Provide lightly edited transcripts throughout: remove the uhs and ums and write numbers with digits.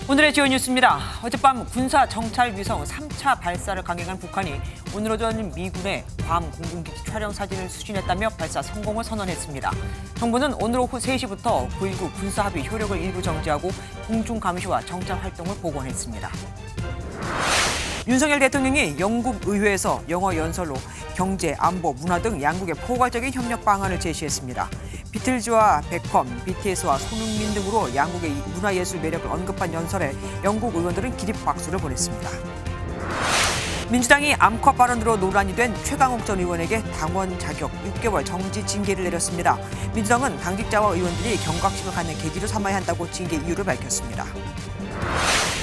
오늘의 주요 뉴스입니다. 어젯밤 군사 정찰 위성 3차 발사를 강행한 북한이 오늘 오전 미군의 괌 공군기지 촬영 사진을 수신했다며 발사 성공을 선언했습니다. 정부는 오늘 오후 3시부터 9.19 군사합의 효력을 일부 정지하고 공중 감시와 정찰 활동을 복원했습니다. 윤석열 대통령이 영국 의회에서 영어 연설로 경제, 안보, 문화 등 양국의 포괄적인 협력 방안을 제시했습니다. 비틀즈와 베컴, BTS와 손흥민 등으로 양국의 문화예술 매력을 언급한 연설에 영국 의원들은 기립 박수를 보냈습니다. 민주당이 암컷 발언으로 논란이 된 최강욱 전 의원에게 당원 자격 6개월 정지 징계를 내렸습니다. 민주당은 당직자와 의원들이 경각심을 갖는 계기로 삼아야 한다고 징계 이유를 밝혔습니다.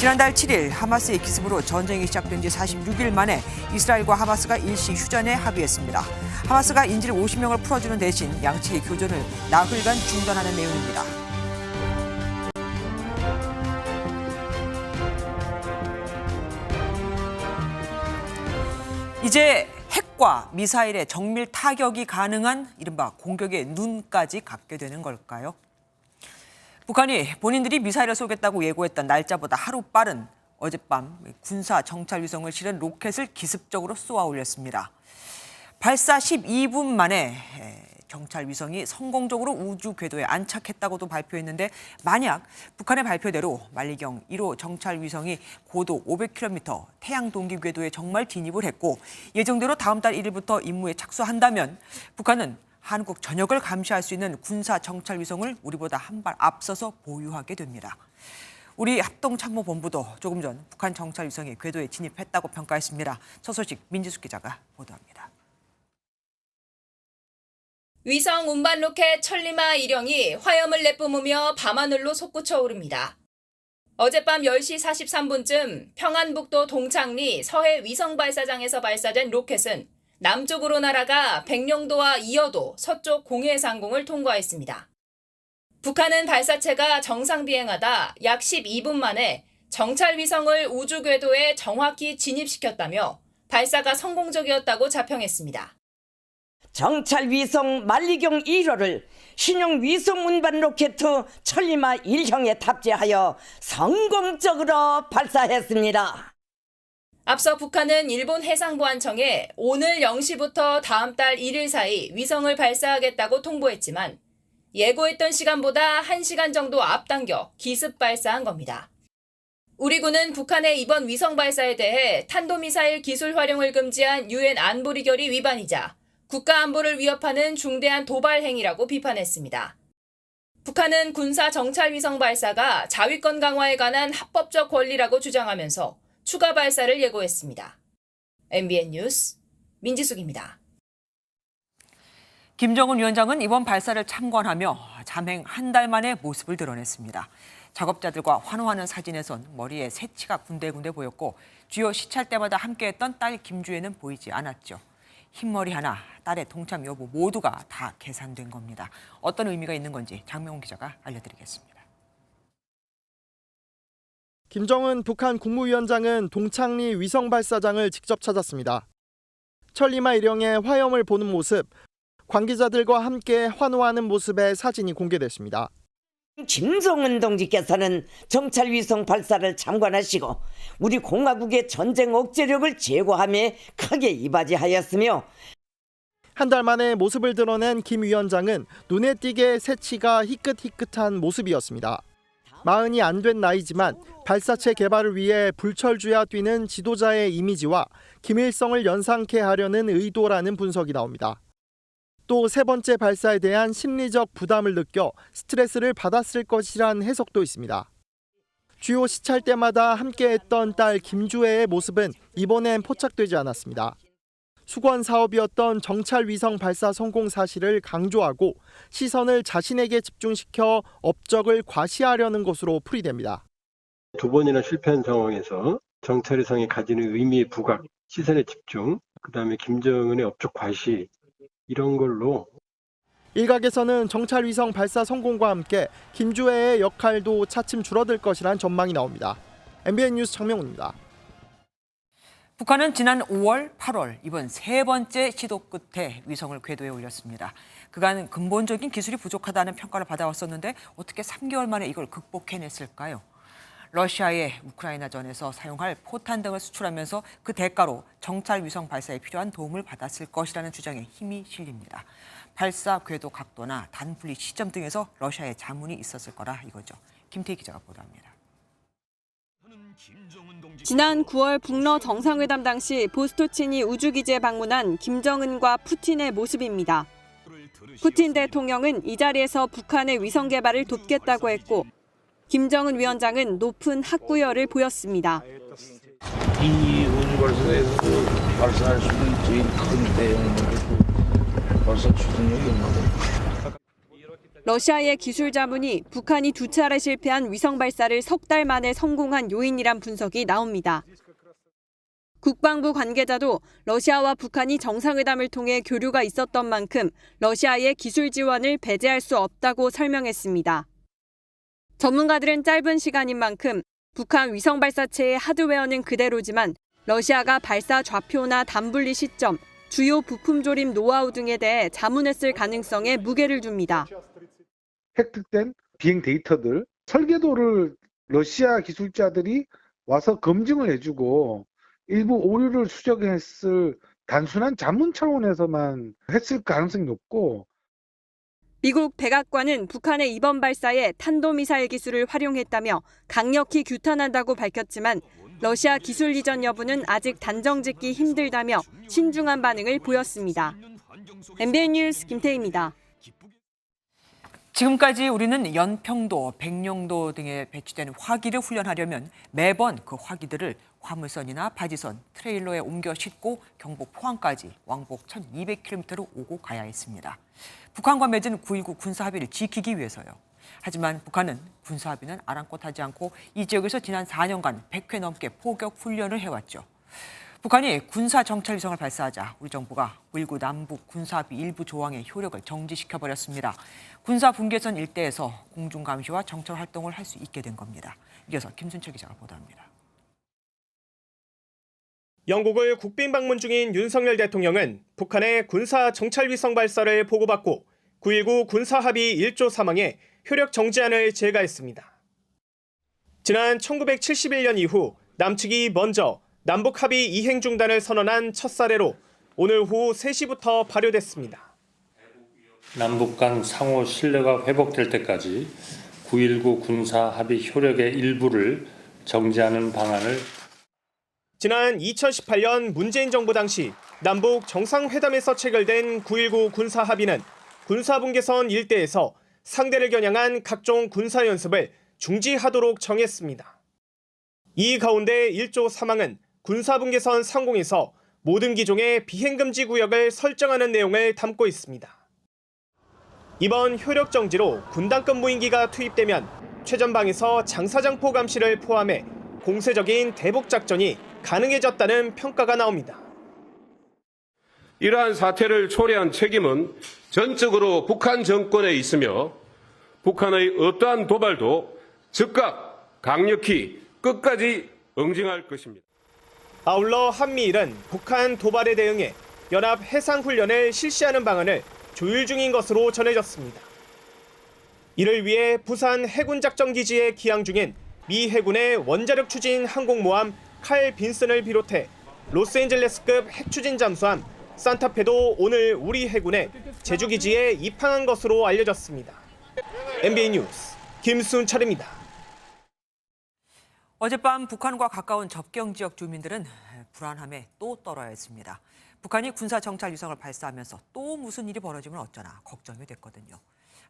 지난달 7일 하마스의 기습으로 전쟁이 시작된 지 46일 만에 이스라엘과 하마스가 일시 휴전에 합의했습니다. 하마스가 인질 50명을 풀어주는 대신 양측의 교전을 나흘간 중단하는 내용입니다. 이제 핵과 미사일의 정밀 타격이 가능한 이른바 공격의 눈까지 갖게 되는 걸까요? 북한이 본인들이 미사일을 쏘겠다고 예고했던 날짜보다 하루 빠른 어젯밤 군사 정찰 위성을 실은 로켓을 기습적으로 쏘아 올렸습니다. 발사 12분 만에 정찰 위성이 성공적으로 우주 궤도에 안착했다고도 발표했는데 만약 북한의 발표대로 만리경 1호 정찰 위성이 고도 500km 태양 동기 궤도에 정말 진입을 했고 예정대로 다음 달 1일부터 임무에 착수한다면 북한은 한국 전역을 감시할 수 있는 군사 정찰 위성을 우리보다 한 발 앞서서 보유하게 됩니다. 우리 합동참모본부도 조금 전 북한 정찰 위성이 궤도에 진입했다고 평가했습니다. 첫 소식 민지숙 기자가 보도합니다. 위성 운반 로켓 천리마 1형이 화염을 내뿜으며 밤하늘로 솟구쳐 오릅니다. 어젯밤 10시 43분쯤 평안북도 동창리 서해 위성 발사장에서 발사된 로켓은 남쪽으로 날아가 백령도와 이어도 서쪽 공해상공을 통과했습니다. 북한은 발사체가 정상 비행하다 약 12분 만에 정찰 위성을 우주 궤도에 정확히 진입시켰다며 발사가 성공적이었다고 자평했습니다. 정찰 위성 만리경 1호를 신형 위성 운반 로켓 천리마 1형에 탑재하여 성공적으로 발사했습니다. 앞서 북한은 일본 해상보안청에 오늘 0시부터 다음 달 1일 사이 위성을 발사하겠다고 통보했지만 예고했던 시간보다 1시간 정도 앞당겨 기습 발사한 겁니다. 우리 군은 북한의 이번 위성 발사에 대해 탄도미사일 기술 활용을 금지한 유엔 안보리 결의 위반이자 국가 안보를 위협하는 중대한 도발 행위라고 비판했습니다. 북한은 군사 정찰 위성 발사가 자위권 강화에 관한 합법적 권리라고 주장하면서 추가 발사를 예고했습니다. MBN 뉴스 민지숙입니다. 김정은 위원장은 이번 발사를 참관하며 잠행 한 달 만에 모습을 드러냈습니다. 작업자들과 환호하는 사진에선 머리에 새치가 군데군데 보였고 주요 시찰 때마다 함께했던 딸 김주애는 보이지 않았죠. 흰머리 하나, 딸의 동참 여부 모두가 다 계산된 겁니다. 어떤 의미가 있는 건지 장명훈 기자가 알려드리겠습니다. 김정은 북한 국무위원장은 동창리 위성 발사장을 직접 찾았습니다. 천리마 1형의 화염을 보는 모습, 관계자들과 함께 환호하는 모습의 사진이 공개됐습니다. 김정은 동지께서는 정찰 위성 발사를 참관하시고 우리 공화국의 전쟁 억제력을 제고함에 크게 이바지하였으며 한 달 만에 모습을 드러낸 김 위원장은 눈에 띄게 새치가 희끗희끗한 모습이었습니다. 마흔이 안 된 나이지만 발사체 개발을 위해 불철주야 뛰는 지도자의 이미지와 김일성을 연상케 하려는 의도라는 분석이 나옵니다. 또 세 번째 발사에 대한 심리적 부담을 느껴 스트레스를 받았을 것이란 해석도 있습니다. 주요 시찰 때마다 함께했던 딸 김주애의 모습은 이번엔 포착되지 않았습니다. 수건 사업이었던 정찰 위성 발사 성공 사실을 강조하고 시선을 자신에게 집중시켜 업적을 과시하려는 것으로 풀이됩니다. 두 번이나 실패한 상황에서 정찰 위성이 가지는 의미의 부각, 시선의 집중, 그다음에 김정은의 업적 과시 이런 걸로 일각에서는 정찰 위성 발사 성공과 함께 김주애의 역할도 차츰 줄어들 것이란 전망이 나옵니다. MBN 뉴스 장명훈입니다. 북한은 지난 5월, 8월 이번 세 번째 시도 끝에 위성을 궤도에 올렸습니다. 그간 근본적인 기술이 부족하다는 평가를 받아왔었는데 어떻게 3개월 만에 이걸 극복해냈을까요? 러시아의 우크라이나전에서 사용할 포탄 등을 수출하면서 그 대가로 정찰 위성 발사에 필요한 도움을 받았을 것이라는 주장에 힘이 실립니다. 발사 궤도 각도나 단분리 시점 등에서 러시아의 자문이 있었을 거라 이거죠. 김태희 기자가 보도합니다. 지난 9월 북러 정상회담 당시 보스토친이 우주기지에 방문한 김정은과 푸틴의 모습입니다. 푸틴 대통령은 이 자리에서 북한의 위성 개발을 돕겠다고 했고 김정은 위원장은 높은 학구열을 보였습니다. 이 우주발사에서 발사할 수 있는 제일 큰 대형으로 발사 추진력이 있는데. 러시아의 기술 자문이 북한이 2차례 실패한 위성 발사를 석 달 만에 성공한 요인이란 분석이 나옵니다. 국방부 관계자도 러시아와 북한이 정상회담을 통해 교류가 있었던 만큼 러시아의 기술 지원을 배제할 수 없다고 설명했습니다. 전문가들은 짧은 시간인 만큼 북한 위성 발사체의 하드웨어는 그대로지만 러시아가 발사 좌표나 단분리 시점, 주요 부품 조립 노하우 등에 대해 자문했을 가능성에 무게를 줍니다. 획득된 비행 데이터들, 설계도를 러시아 기술자들이 와서 검증을 해주고 일부 오류를 수정했을 단순한 자문 차원에서만 했을 가능성이 높고, 미국 백악관은 북한의 이번 발사에 탄도미사일 기술을 활용했다며 강력히 규탄한다고 밝혔지만 러시아 기술 이전 여부는 아직 단정짓기 힘들다며 신중한 반응을 보였습니다. MBN 뉴스 김태희입니다. 지금까지 우리는 연평도, 백령도 등에 배치된 화기를 훈련하려면 매번 그 화기들을 화물선이나 바지선, 트레일러에 옮겨 싣고 경북 포항까지 왕복 1,200km를 오고 가야 했습니다. 북한과 맺은 9.19 군사합의를 지키기 위해서요. 하지만 북한은 군사합의는 아랑곳하지 않고 이 지역에서 지난 4년간 100회 넘게 포격 훈련을 해왔죠. 북한이 군사 정찰 위성을 발사하자 우리 정부가 9.19 남북 군사합의 일부 조항의 효력을 정지시켜버렸습니다. 군사 분계선 일대에서 공중 감시와 정찰 활동을 할 수 있게 된 겁니다. 이어서 김순철 기자가 보도합니다. 영국을 국빈 방문 중인 윤석열 대통령은 북한의 군사 정찰 위성 발사를 보고받고 9.19 군사합의 1조 3항의 효력 정지안을 제거했습니다. 지난 1971년 이후 남측이 먼저 남북합의 이행 중단을 선언한 첫 사례로 오늘 오후 3시부터 발효됐습니다. 남북 간 상호 신뢰가 회복될 때까지 9.19 군사합의 효력의 일부를 정지하는 방안을 지난 2018년 문재인 정부 당시 남북 정상회담에서 체결된 9.19 군사합의는 군사분계선 일대에서 상대를 겨냥한 각종 군사연습을 중지하도록 정했습니다. 이 가운데 1조 3항은 군사분계선 상공에서 모든 기종의 비행금지 구역을 설정하는 내용을 담고 있습니다. 이번 효력 정지로 군단급 무인기가 투입되면 최전방에서 장사장포 감시를 포함해 공세적인 대북 작전이 가능해졌다는 평가가 나옵니다. 이러한 사태를 초래한 책임은 전적으로 북한 정권에 있으며 북한의 어떠한 도발도 즉각 강력히 끝까지 응징할 것입니다. 아울러 한미일은 북한 도발에 대응해 연합 해상훈련을 실시하는 방안을 조율 중인 것으로 전해졌습니다. 이를 위해 부산 해군작전기지에 기항 중인 미 해군의 원자력 추진 항공모함 칼 빈슨을 비롯해 로스앤젤레스급 핵추진 잠수함 산타페도 오늘 우리 해군의 제주기지에 입항한 것으로 알려졌습니다. MBN 뉴스 김순철입니다. 어젯밤 북한과 가까운 접경 지역 주민들은 불안함에 또 떨어야 했습니다. 북한이 군사 정찰 위성을 발사하면서 또 무슨 일이 벌어지면 어쩌나 걱정이 됐거든요.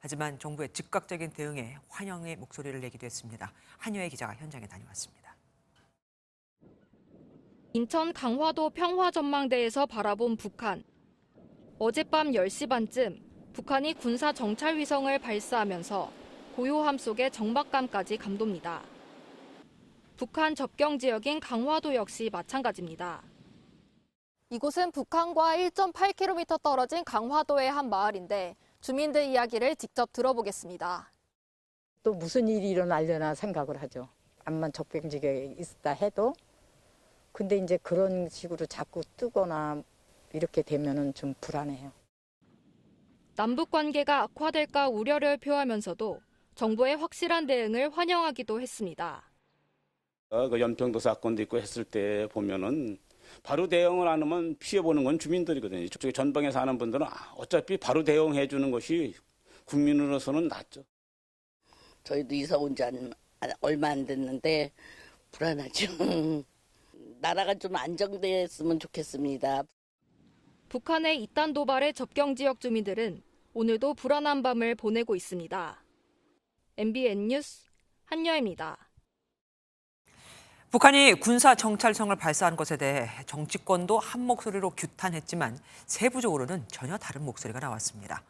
하지만 정부의 즉각적인 대응에 환영의 목소리를 내기도 했습니다. 한여혜 기자가 현장에 다녀왔습니다. 인천 강화도 평화전망대에서 바라본 북한. 어젯밤 10시 반쯤 북한이 군사 정찰 위성을 발사하면서 고요함 속에 적막감까지 감돕니다. 북한 접경 지역인 강화도 역시 마찬가지입니다. 이곳은 북한과 1.8km 떨어진 강화도의 한 마을인데 주민들 이야기를 직접 들어보겠습니다. 또 무슨 일이 일어나려나 생각을 하죠. 암만 적병지에 있다 해도. 근데 이제 그런 식으로 자꾸 뜨거나 이렇게 되면은 좀 불안해요. 남북 관계가 악화될까 우려를 표하면서도 정부의 확실한 대응을 환영하기도 했습니다. 그 연평도 사건도 있고 했을 때 보면은 바로 대응을 안 하면 피해보는 건 주민들이거든요. 이쪽에 전방에 사는 분들은 어차피 바로 대응해 주는 것이 국민으로서는 낫죠. 저희도 이사 온 지 얼마 안 됐는데 불안하죠. 나라가 좀 안정됐으면 좋겠습니다. 북한의 이딴 도발에 접경 지역 주민들은 오늘도 불안한 밤을 보내고 있습니다. MBN 뉴스 한여입니다. 북한이 군사 정찰성을 발사한 것에 대해 정치권도 한 목소리로 규탄했지만 세부적으로는 전혀 다른 목소리가 나왔습니다.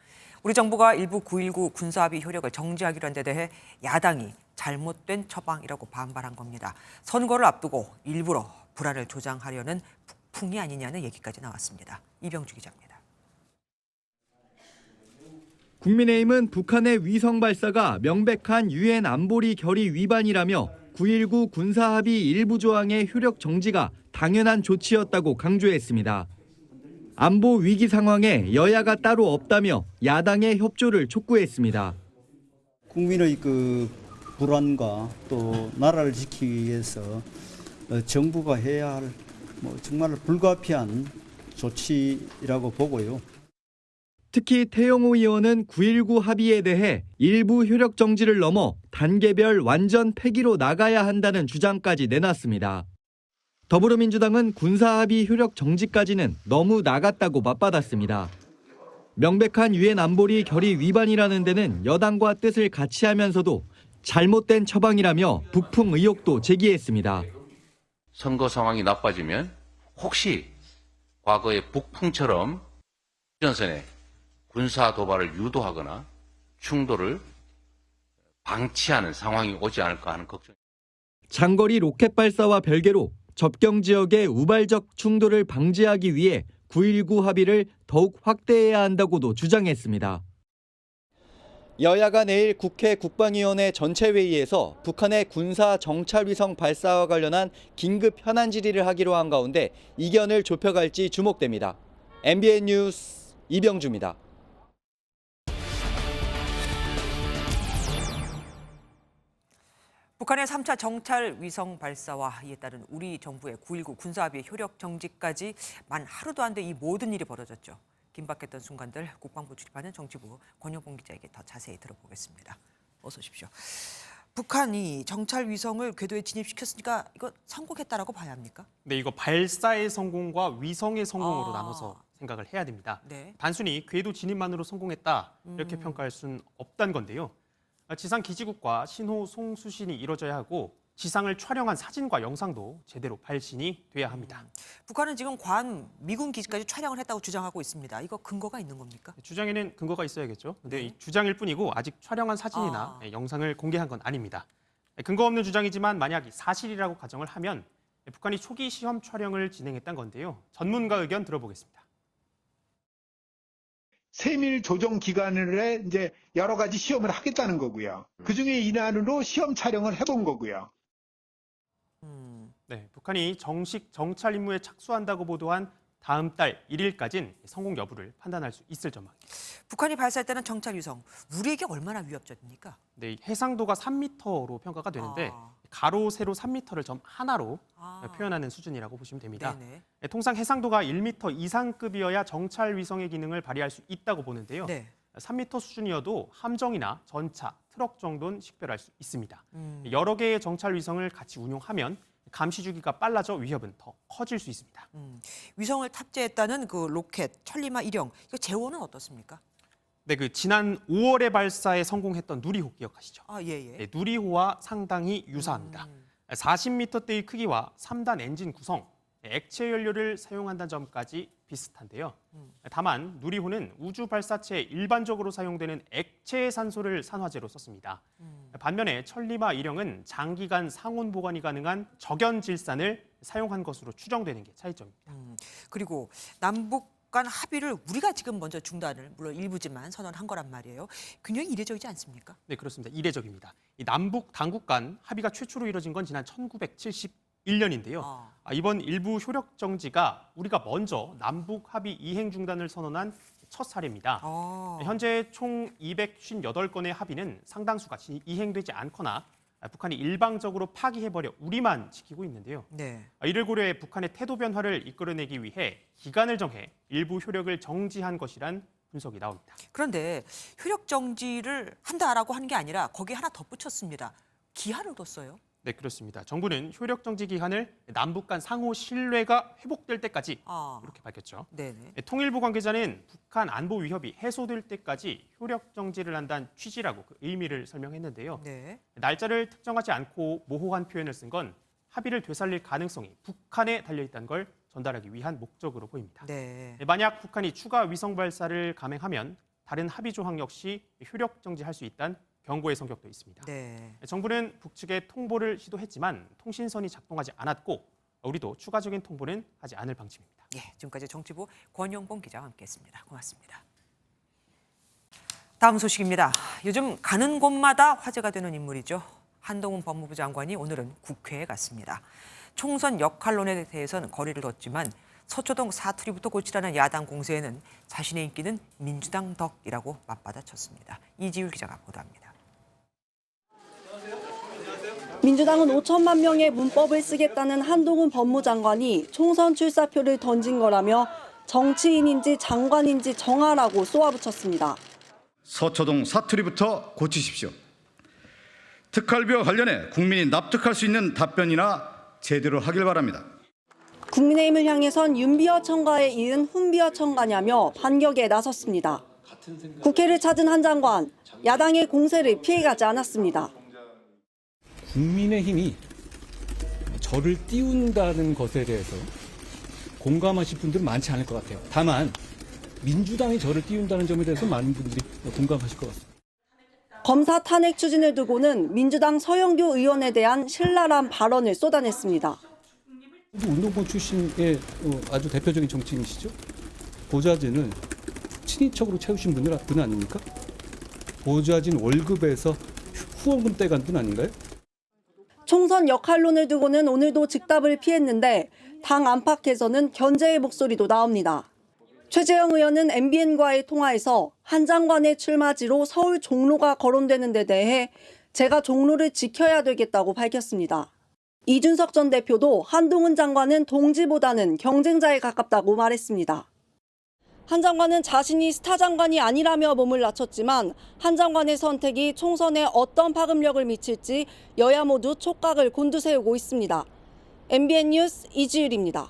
우리 정부가 일부 9.19 군사합의 효력을 정지하기로 한 데 대해 야당이 잘못된 처방이라고 반발한 겁니다. 선거를 앞두고 일부러 불안을 조장하려는 북풍이 아니냐는 얘기까지 나왔습니다. 이병주 기자입니다. 국민의힘은 북한의 위성 발사가 명백한 유엔 안보리 결의 위반이라며 9.19 군사합의 일부 조항의 효력 정지가 당연한 조치였다고 강조했습니다. 안보 위기 상황에 여야가 따로 없다며 야당의 협조를 촉구했습니다. 국민의 불안과 또 나라를 지키기 위해서 정부가 해야 할 정말 불가피한 조치라고 보고요. 특히 태영호 의원은 9.19 합의에 대해 일부 효력 정지를 넘어 단계별 완전 폐기로 나가야 한다는 주장까지 내놨습니다. 더불어민주당은 군사합의 효력 정지까지는 너무 나갔다고 맞받았습니다. 명백한 유엔 안보리 결의 위반이라는 데는 여당과 뜻을 같이 하면서도 잘못된 처방이라며 북풍 의혹도 제기했습니다. 선거 상황이 나빠지면 혹시 과거의 북풍처럼 전선에 군사 도발을 유도하거나 충돌을 방치하는 상황이 오지 않을까 하는 걱정. 장거리 로켓 발사와 별개로 접경 지역의 우발적 충돌을 방지하기 위해 9.19 합의를 더욱 확대해야 한다고도 주장했습니다. 여야가 내일 국회 국방위원회 전체회의에서 북한의 군사 정찰위성 발사와 관련한 긴급 현안 질의를 하기로 한 가운데 이견을 좁혀갈지 주목됩니다. MBN 뉴스 이병주입니다. 북한의 3차 정찰 위성 발사와 이에 따른 우리 정부의 9.19 군사합의 효력 정지까지 만 하루도 안 돼 이 모든 일이 벌어졌죠. 긴박했던 순간들 국방부 출입하는 정치부 권영봉 기자에게 더 자세히 들어보겠습니다. 어서 오십시오. 북한이 정찰 위성을 궤도에 진입시켰으니까 이거 성공했다라고 봐야 합니까? 네, 이거 발사의 성공과 위성의 성공으로 나눠서 생각을 해야 됩니다. 네. 단순히 궤도 진입만으로 성공했다 이렇게 평가할 수는 없다는 건데요. 지상 기지국과 신호 송수신이 이뤄져야 하고 지상을 촬영한 사진과 영상도 제대로 발신이 돼야 합니다. 북한은 지금 괌 미군 기지까지 촬영을 했다고 주장하고 있습니다. 이거 근거가 있는 겁니까? 주장에는 근거가 있어야겠죠. 근데 이 주장일 뿐이고 아직 촬영한 사진이나 영상을 공개한 건 아닙니다. 근거 없는 주장이지만 만약 사실이라고 가정을 하면 북한이 초기 시험 촬영을 진행했던 건데요. 전문가 의견 들어보겠습니다. 세밀 조정 기관을 이제 여러 가지 시험을 하겠다는 거고요. 그중에 일환으로 시험 촬영을 해본 거고요. 네, 북한이 정식 정찰 임무에 착수한다고 보도한 다음 달 1일까지는 성공 여부를 판단할 수 있을 전망입니다. 북한이 발사했다는 정찰 위성, 우리에게 얼마나 위협적입니까? 네, 해상도가 3m로 평가가 되는데 가로, 세로 3m를 점 하나로 표현하는 수준이라고 보시면 됩니다. 네네. 통상 해상도가 1m 이상급이어야 정찰 위성의 기능을 발휘할 수 있다고 보는데요. 네. 3m 수준이어도 함정이나 전차, 트럭 정도는 식별할 수 있습니다. 여러 개의 정찰 위성을 같이 운용하면 감시 주기가 빨라져 위협은 더 커질 수 있습니다. 위성을 탑재했다는 그 로켓 천리마 1형, 이거 재원은 어떻습니까? 네, 지난 5월에 발사에 성공했던 누리호 기억하시죠? 예. 네, 누리호와 상당히 유사합니다. 40m대의 크기와 3단 엔진 구성, 액체 연료를 사용한다는 점까지 비슷한데요. 다만 누리호는 우주 발사체에 일반적으로 사용되는 액체 산소를 산화제로 썼습니다. 반면에 천리마 1형은 장기간 상온 보관이 가능한 적연 질산을 사용한 것으로 추정되는 게 차이점입니다. 그리고 남북 간 합의를 우리가 지금 먼저 중단을 물론 일부지만 선언한 거란 말이에요. 굉장히 이례적이지 않습니까? 네, 그렇습니다. 이례적입니다. 이 남북 당국 간 합의가 최초로 이뤄진 건 지난 1971년인데요. 이번 일부 효력 정지가 우리가 먼저 남북 합의 이행 중단을 선언한 첫 사례입니다. 현재 총 258건의 합의는 상당수가 이행되지 않거나 북한이 일방적으로 파기해버려 우리만 지키고 있는데요. 네. 이를 고려해 북한의 태도 변화를 이끌어내기 위해 기간을 정해 일부 효력을 정지한 것이란 분석이 나옵니다. 그런데 효력 정지를 한다라고 하는 게 아니라 거기에 하나 덧붙였습니다. 기한을 뒀어요. 네, 그렇습니다. 정부는 효력 정지 기한을 남북 간 상호 신뢰가 회복될 때까지 이렇게 밝혔죠. 네네. 통일부 관계자는 북한 안보 위협이 해소될 때까지 효력 정지를 한다는 취지라고 그 의미를 설명했는데요. 네. 날짜를 특정하지 않고 모호한 표현을 쓴 건 합의를 되살릴 가능성이 북한에 달려있다는 걸 전달하기 위한 목적으로 보입니다. 네. 만약 북한이 추가 위성 발사를 감행하면 다른 합의 조항 역시 효력 정지할 수 있다는 경고의 성격도 있습니다. 네. 정부는 북측에 통보를 시도했지만 통신선이 작동하지 않았고 우리도 추가적인 통보는 하지 않을 방침입니다. 예, 지금까지 정치부 권용봉 기자와 함께했습니다. 고맙습니다. 다음 소식입니다. 요즘 가는 곳마다 화제가 되는 인물이죠. 한동훈 법무부 장관이 오늘은 국회에 갔습니다. 총선 역할론에 대해서는 거리를 뒀지만 서초동 사투리부터 고치라는 야당 공세에는 자신의 인기는 민주당 덕이라고 맞받아쳤습니다. 이지율 기자가 보도합니다. 민주당은 5천만 명의 문법을 쓰겠다는 한동훈 법무장관이 총선 출사표를 던진 거라며 정치인인지 장관인지 정하라고 쏘아붙였습니다. 서초동 사투리부터 고치십시오. 특활비와 관련해 국민이 납득할 수 있는 답변이나 제대로 하길 바랍니다. 국민의힘을 향해선 윤비어 첨가에 이은 훈비어 첨가냐며 반격에 나섰습니다. 국회를 찾은 한 장관, 야당의 공세를 피해가지 않았습니다. 국민의힘이 저를 띄운다는 것에 대해서 공감하실 분들은 많지 않을 것 같아요. 다만 민주당이 저를 띄운다는 점에 대해서 많은 분들이 공감하실 것 같습니다. 검사 탄핵 추진을 두고는 민주당 서영교 의원에 대한 신랄한 발언을 쏟아냈습니다. 운동권 출신의 아주 대표적인 정치인이시죠. 보좌진을 친인척으로 채우신 분 아닙니까? 보좌진 월급에서 후원금 떼간 분 아닌가요? 총선 역할론을 두고는 오늘도 즉답을 피했는데 당 안팎에서는 견제의 목소리도 나옵니다. 최재형 의원은 MBN과의 통화에서 한 장관의 출마지로 서울 종로가 거론되는 데 대해 제가 종로를 지켜야 되겠다고 밝혔습니다. 이준석 전 대표도 한동훈 장관은 동지보다는 경쟁자에 가깝다고 말했습니다. 한 장관은 자신이 스타 장관이 아니라며 몸을 낮췄지만 한 장관의 선택이 총선에 어떤 파급력을 미칠지 여야 모두 촉각을 곤두세우고 있습니다. MBN 뉴스 이지율입니다.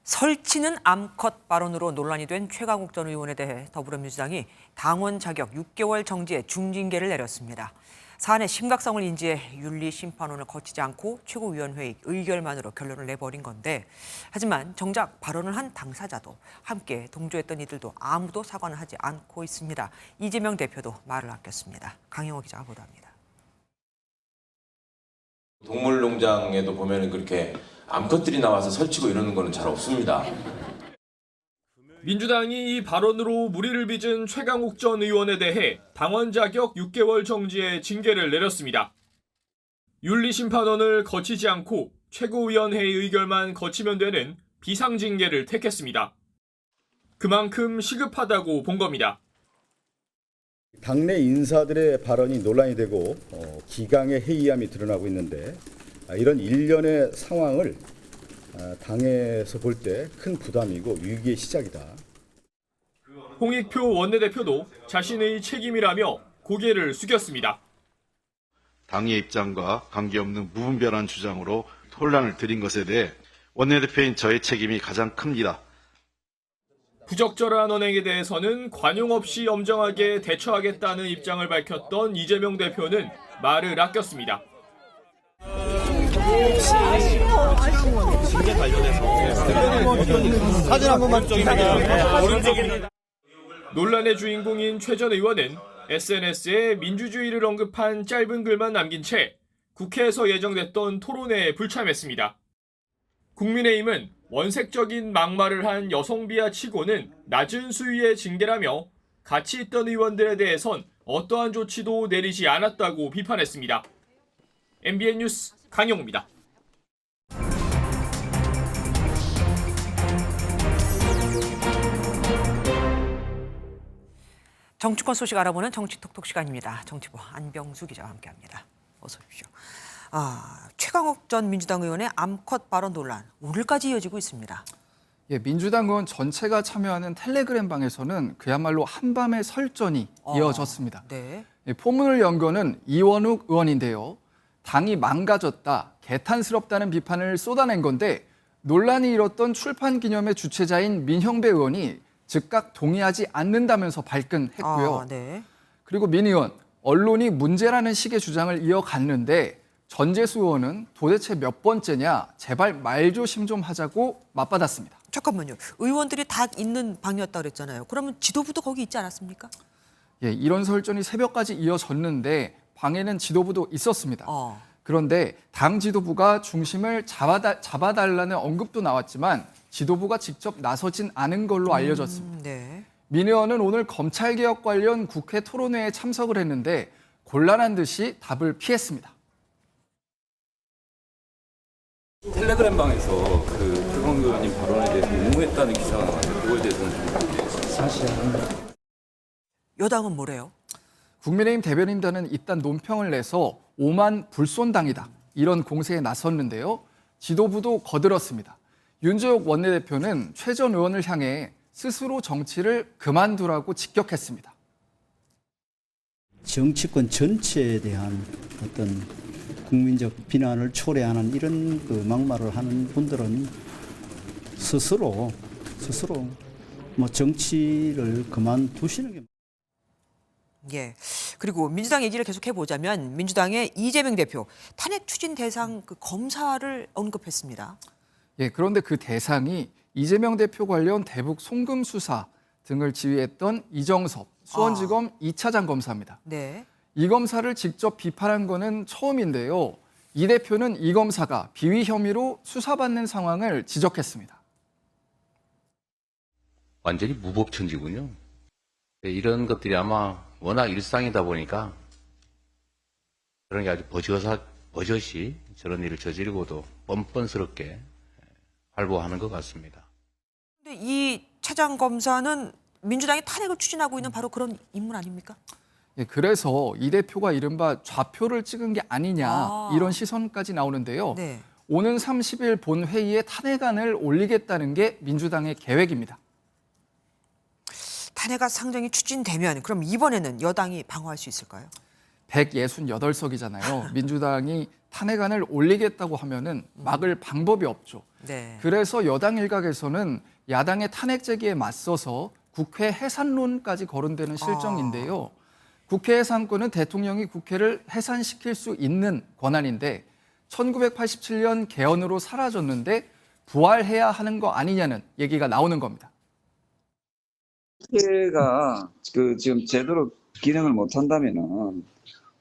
설치는 암컷 발언으로 논란이 된 최강욱 전 의원에 대해 더불어민주당이 당원 자격 6개월 정지의 중징계를 내렸습니다. 사안의 심각성을 인지해 윤리심판원을 거치지 않고 최고위원회의 의결만으로 결론을 내버린 건데 하지만 정작 발언을 한 당사자도 함께 동조했던 이들도 아무도 사과는 하지 않고 있습니다. 이재명 대표도 말을 아꼈습니다. 강영호 기자가 보도합니다. 동물농장에도 보면 그렇게 암컷들이 나와서 설치고 이러는 거는 잘 없습니다. 민주당이 이 발언으로 물의를 빚은 최강욱 전 의원에 대해 당원 자격 6개월 정지의 징계를 내렸습니다. 윤리심판원을 거치지 않고 최고위원회의 의결만 거치면 되는 비상징계를 택했습니다. 그만큼 시급하다고 본 겁니다. 당내 인사들의 발언이 논란이 되고 기강의 해이함이 드러나고 있는데 이런 일련의 상황을 당에서 볼 때 큰 부담이고 위기의 시작이다. 홍익표 원내대표도 자신의 책임이라며 고개를 숙였습니다. 당의 입장과 관계없는 무분별한 주장으로 혼란을 드린 것에 대해 원내대표인 저의 책임이 가장 큽니다. 부적절한 언행에 대해서는 관용 없이 엄정하게 대처하겠다는 입장을 밝혔던 이재명 대표는 말을 아꼈습니다. 징계 관련해서 사진 한 번만 찍어주세요. 논란의 주인공인 최 전 의원은 SNS에 민주주의를 언급한 짧은 글만 남긴 채 국회에서 예정됐던 토론회에 불참했습니다. 국민의힘은 원색적인 막말을 한 여성비하 치고는 낮은 수위의 징계라며 같이 있던 의원들에 대해선 어떠한 조치도 내리지 않았다고 비판했습니다. MBN 뉴스 강영우입니다. 정치권 소식 알아보는 정치톡톡 시간입니다. 정치부 안병수 기자와 함께합니다. 어서 오십시오. 최강욱 전 민주당 의원의 암컷 발언 논란 오늘까지 이어지고 있습니다. 예, 민주당 의원 전체가 참여하는 텔레그램 방에서는 그야말로 한밤의 설전이 이어졌습니다. 네. 예, 포문을 연 거는 이원욱 의원인데요. 당이 망가졌다, 개탄스럽다는 비판을 쏟아낸 건데 논란이 일었던 출판 기념회 주최자인 민형배 의원이 즉각 동의하지 않는다면서 발끈했고요. 네. 그리고 민 의원, 언론이 문제라는 식의 주장을 이어갔는데 전재수 의원은 도대체 몇 번째냐, 제발 말조심 좀 하자고 맞받았습니다. 잠깐만요. 의원들이 다 있는 방이었다고 그랬잖아요. 그러면 지도부도 거기 있지 않았습니까? 예, 이런 설전이 새벽까지 이어졌는데 방에는 지도부도 있었습니다. 그런데 당 지도부가 중심을 잡아달라는 언급도 나왔지만 지도부가 직접 나서진 않은 걸로 알려졌습니다. 네. 민 의원은 오늘 검찰개혁 관련 국회 토론회에 참석을 했는데 곤란한 듯이 답을 피했습니다. 텔레그램 방에서 그 최강욱 의원님 발언에 대해서 옹호했다는 기사가 나왔는데 그거에 대해서는 좀 사실 여당은 뭐래요? 국민의힘 대변인단은 이딴 논평을 내서 오만 불손당이다, 이런 공세에 나섰는데요. 지도부도 거들었습니다. 윤재옥 원내대표는 최 전 의원을 향해 스스로 정치를 그만두라고 직격했습니다. 정치권 전체에 대한 어떤 국민적 비난을 초래하는 이런 그 막말을 하는 분들은 스스로 뭐 정치를 그만두시는 게. 예. 그리고 민주당 얘기를 계속 해보자면 민주당의 이재명 대표 탄핵 추진 대상 그 검사를 언급했습니다. 예, 그런데 그 대상이 이재명 대표 관련 대북 송금 수사 등을 지휘했던 이정섭 수원지검 2차장 검사입니다. 네. 이 검사를 직접 비판한 거는 처음인데요. 이 대표는 이 검사가 비위 혐의로 수사받는 상황을 지적했습니다. 완전히 무법천지군요. 이런 것들이 아마 워낙 일상이다 보니까 그런 게 아주 버젓이 저런 일을 저지르고도 뻔뻔스럽게 활보하는 것 같습니다. 근데 이 차장 검사는 민주당이 탄핵을 추진하고 있는 바로 그런 인물 아닙니까? 예, 그래서 이 대표가 이른바 좌표를 찍은 게 아니냐, 이런 시선까지 나오는데요. 네. 오는 30일 본회의에 탄핵안을 올리겠다는 게 민주당의 계획입니다. 탄핵안 상정이 추진되면 그럼 이번에는 여당이 방어할 수 있을까요? 168석이잖아요. 민주당이 탄핵안을 올리겠다고 하면은 막을 방법이 없죠. 네. 그래서 여당 일각에서는 야당의 탄핵 제기에 맞서서 국회 해산론까지 거론되는 실정인데요. 국회 해산권은 대통령이 국회를 해산시킬 수 있는 권한인데 1987년 개헌으로 사라졌는데 부활해야 하는 거 아니냐는 얘기가 나오는 겁니다. 국회가 지금 제대로 기능을 못 한다면은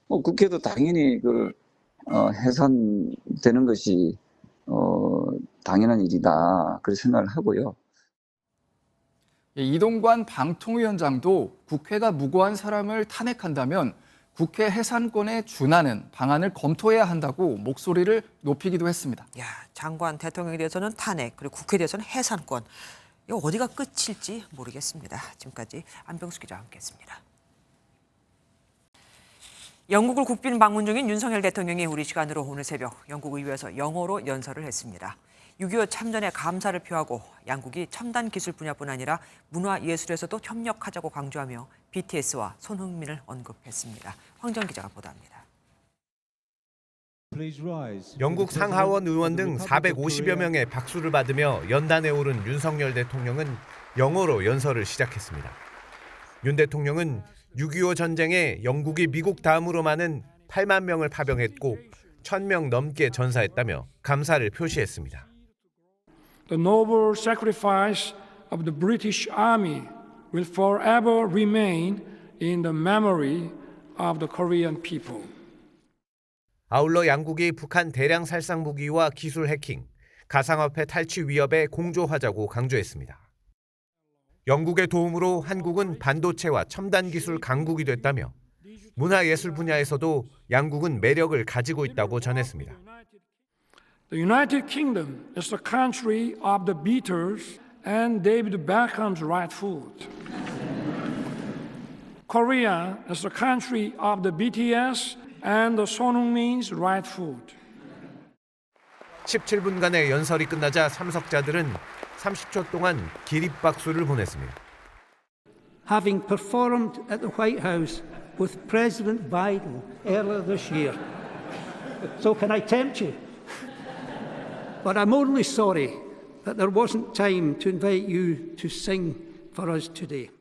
국회도 당연히 해산되는 것이 당연한 일이다, 그렇게 생각을 하고요. 이동관 방통위원장도 국회가 무고한 사람을 탄핵한다면 국회 해산권에 준하는 방안을 검토해야 한다고 목소리를 높이기도 했습니다. 야, 장관 대통령에 대해서는 탄핵, 그리고 국회에 대해서는 해산권. 이거 어디가 끝일지 모르겠습니다. 지금까지 안병수 기자와 함께했습니다. 영국을 국빈 방문 중인 윤석열 대통령이 우리 시간으로 오늘 새벽 영국 의회에서 영어로 연설을 했습니다. 6.25 참전에 감사를 표하고 양국이 첨단 기술 분야뿐 아니라 문화예술에서도 협력하자고 강조하며 BTS와 손흥민을 언급했습니다. 황정 기자가 보도합니다. 영국 상하원 의원 등 450여 명의 박수를 받으며 연단에 오른 윤석열 대통령은 영어로 연설을 시작했습니다. 윤 대통령은 6.25 전쟁에 영국이 미국 다음으로 많은 8만 명을 파병했고 1,000명 넘게 전사했다며 감사를 표시했습니다. The noble sacrifice of the British Army will forever remain in the memory of the Korean people. 아울러 양국이 북한 대량 살상 무기와 기술 해킹, 가상화폐 탈취 위협에 공조하자고 강조했습니다. 영국의 도움으로 한국은 반도체와 첨단 기술 강국이 됐다며 문화예술 분야에서도 양국은 매력을 가지고 있다고 전했습니다. The United Kingdom is the country of the Beatles and David Beckham's right foot. Korea as the country of the BTS and the 손흥민's right foot. 17분간의 연설이 끝나자 참석자들은 30초 동안 기립박수를 보냈습니다. Having performed at the White House with President Biden earlier this year. So can I tempt you? But I'm only sorry that there wasn't time to invite you to sing for us today.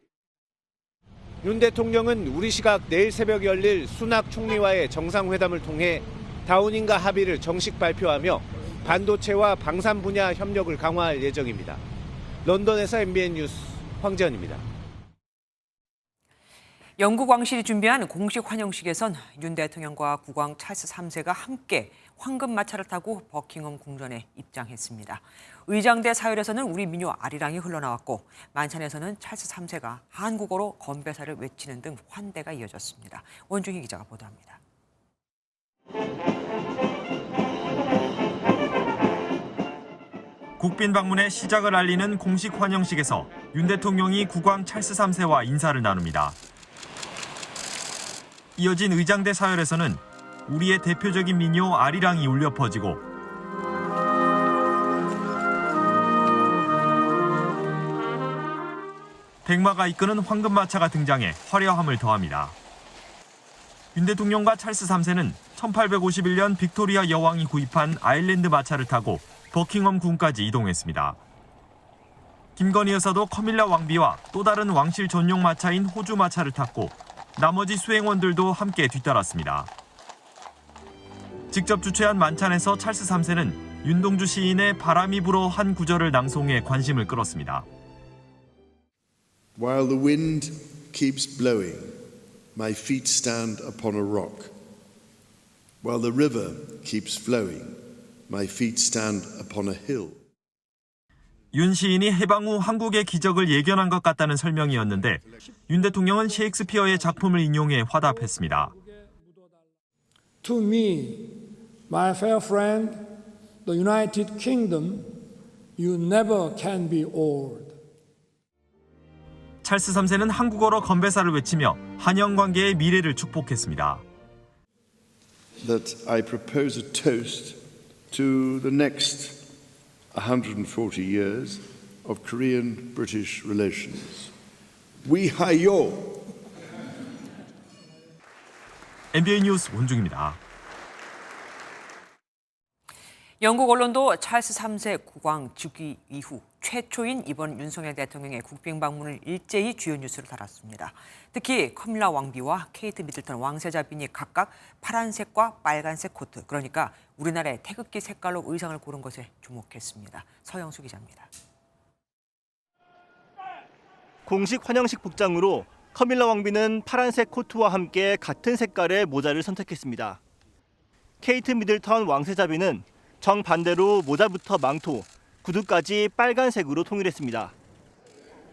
윤 대통령은 우리 시각 내일 새벽 열릴 수낙 총리와의 정상회담을 통해 다운인가 합의를 정식 발표하며 반도체와 방산 분야 협력을 강화할 예정입니다. 런던에서 MBN 뉴스 황재현입니다. 영국 왕실이 준비한 공식 환영식에선 윤 대통령과 국왕 찰스 3세가 함께 황금마차를 타고 버킹엄 궁전에 입장했습니다. 의장대 사열에서는 우리 민요 아리랑이 흘러나왔고 만찬에서는 찰스 3세가 한국어로 건배사를 외치는 등 환대가 이어졌습니다. 원중희 기자가 보도합니다. 국빈 방문의 시작을 알리는 공식 환영식에서 윤 대통령이 국왕 찰스 3세와 인사를 나눕니다. 이어진 의장대 사열에서는 우리의 대표적인 민요 아리랑이 울려 퍼지고 백마가 이끄는 황금마차가 등장해 화려함을 더합니다. 윤 대통령과 찰스 3세는 1851년 빅토리아 여왕이 구입한 아일랜드 마차를 타고 버킹엄 궁까지 이동했습니다. 김건희 여사도 커밀라 왕비와 또 다른 왕실 전용 마차인 호주 마차를 탔고 나머지 수행원들도 함께 뒤따랐습니다. 직접 주최한 만찬에서 찰스 3세는 윤동주 시인의 바람이 불어 한 구절을 낭송해 관심을 끌었습니다. While the wind keeps blowing, my feet stand upon a rock. While the river keeps flowing, my feet stand upon a hill. 윤 시인이 해방 후 한국의 기적을 예견한 것 같다는 설명이었는데 윤 대통령은 셰익스피어의 작품을 인용해 화답했습니다. To me, my fair friend, the United Kingdom, you never can be old. 찰스 3세는 한국어로 건배사를 외치며 한영 관계의 미래를 축복했습니다. That I propose a toast to the next 140 years of Korean-British relations. 위하여! MBN 뉴스 원중입니다. 영국 언론도 찰스 3세 국왕 즉위 이후 최초인 이번 윤석열 대통령의 국빈 방문을 일제히 주요 뉴스로 달았습니다. 특히 커밀라 왕비와 케이트 미들턴 왕세자빈이 각각 파란색과 빨간색 코트, 그러니까 우리나라의 태극기 색깔로 의상을 고른 것에 주목했습니다. 서영수 기자입니다. 공식 환영식 복장으로 커밀라 왕비는 파란색 코트와 함께 같은 색깔의 모자를 선택했습니다. 케이트 미들턴 왕세자빈은 정반대로 모자부터 망토, 구두까지 빨간색으로 통일했습니다.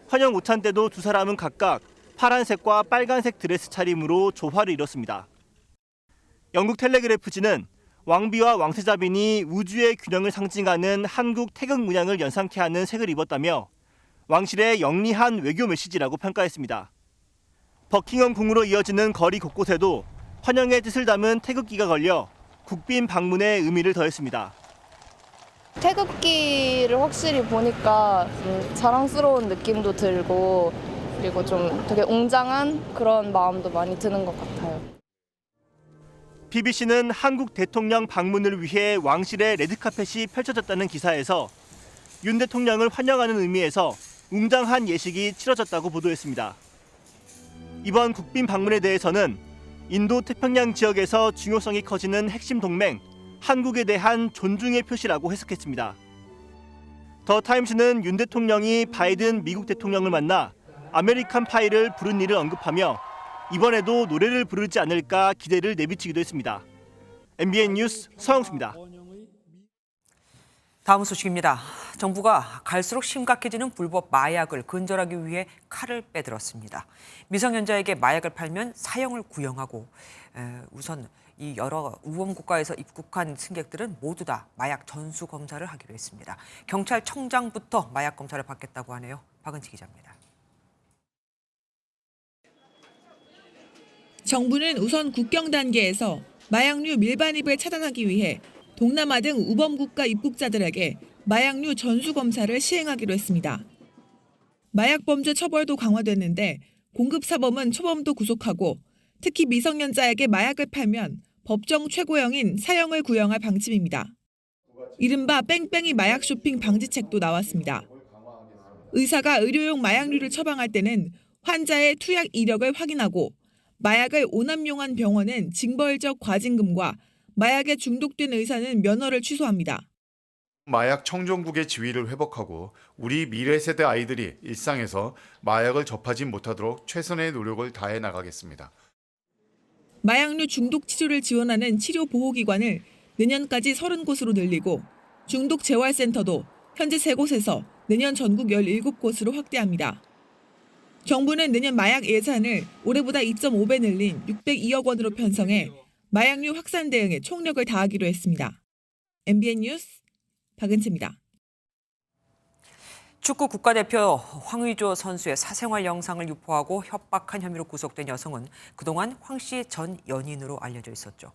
환영 오찬 때도 두 사람은 각각 파란색과 빨간색 드레스 차림으로 조화를 이뤘습니다. 영국 텔레그래프지는 왕비와 왕세자빈이 우주의 균형을 상징하는 한국 태극 문양을 연상케 하는 색을 입었다며 왕실의 영리한 외교 메시지라고 평가했습니다. 버킹엄 궁으로 이어지는 거리 곳곳에도 환영의 뜻을 담은 태극기가 걸려 국빈 방문의 의미를 더했습니다. 태극기를 확실히 보니까 자랑스러운 느낌도 들고 그리고 좀 되게 웅장한 그런 마음도 많이 드는 것 같아요. BBC는 한국 대통령 방문을 위해 왕실의 레드카펫이 펼쳐졌다는 기사에서 윤 대통령을 환영하는 의미에서 웅장한 예식이 치러졌다고 보도했습니다. 이번 국빈 방문에 대해서는 인도-태평양 지역에서 중요성이 커지는 핵심 동맹, 한국에 대한 존중의 표시라고 해석했습니다. 더 타임스는 윤 대통령이 바이든 미국 대통령을 만나 아메리칸 파이를 부른 일을 언급하며 이번에도 노래를 부르지 않을까 기대를 내비치기도 했습니다. MBN 뉴스 서영수입니다. 다음 소식입니다. 정부가 갈수록 심각해지는 불법 마약을 근절하기 위해 칼을 빼들었습니다. 미성년자에게 마약을 팔면 사형을 구형하고 우선 이 여러 우범 국가에서 입국한 승객들은 모두 다 마약 전수 검사를 하기로 했습니다. 경찰청장부터 마약 검사를 받겠다고 하네요. 박은지 기자입니다. 정부는 우선 국경 단계에서 마약류 밀반입을 차단하기 위해 동남아 등 우범국가 입국자들에게 마약류 전수검사를 시행하기로 했습니다. 마약 범죄 처벌도 강화됐는데 공급 사범은 초범도 구속하고 특히 미성년자에게 마약을 팔면 법정 최고형인 사형을 구형할 방침입니다. 이른바 뺑뺑이 마약 쇼핑 방지책도 나왔습니다. 의사가 의료용 마약류를 처방할 때는 환자의 투약 이력을 확인하고 마약을 오남용한 병원은 징벌적 과징금과 마약에 중독된 의사는 면허를 취소합니다. 마약 청정국의 지위를 회복하고 우리 미래 세대 아이들이 일상에서 마약을 접하지 못하도록 최선의 노력을 다해 나가겠습니다. 마약류 중독 치료를 지원하는 치료보호기관을 내년까지 30곳으로 늘리고 중독재활센터도 현재 3곳에서 내년 전국 17곳으로 확대합니다. 정부는 내년 마약 예산을 올해보다 2.5배 늘린 602억 원으로 편성해 마약류 확산 대응에 총력을 다하기로 했습니다. MBN 뉴스 박은채입니다. 축구 국가대표 황의조 선수의 사생활 영상을 유포하고 협박한 혐의로 구속된 여성은 그동안 황 씨의 전 연인으로 알려져 있었죠.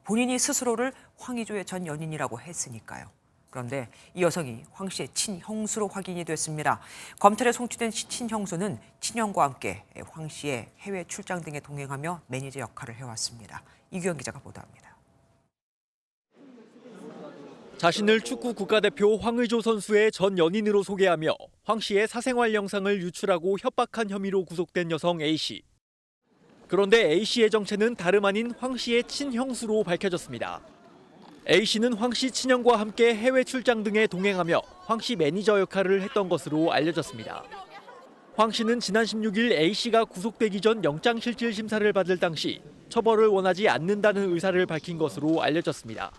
본인이 스스로를 황의조의 전 연인이라고 했으니까요. 그런데 이 여성이 황 씨의 친형수로 확인이 됐습니다. 검찰에 송치된 친형수는 친형과 함께 황 씨의 해외 출장 등에 동행하며 매니저 역할을 해왔습니다. 이규영 기자가 보도합니다. 자신을 축구 국가대표 황의조 선수의 전 연인으로 소개하며 황 씨의 사생활 영상을 유출하고 협박한 혐의로 구속된 여성 A씨. 그런데 A씨의 정체는 다름 아닌 황 씨의 친형수로 밝혀졌습니다. A씨는 황 씨 친형과 함께 해외 출장 등에 동행하며 황 씨 매니저 역할을 했던 것으로 알려졌습니다. 황 씨는 지난 16일 A씨가 구속되기 전 영장실질 심사를 받을 당시 처벌을 원하지 않는다는 의사를 밝힌 것으로 알려졌습니다.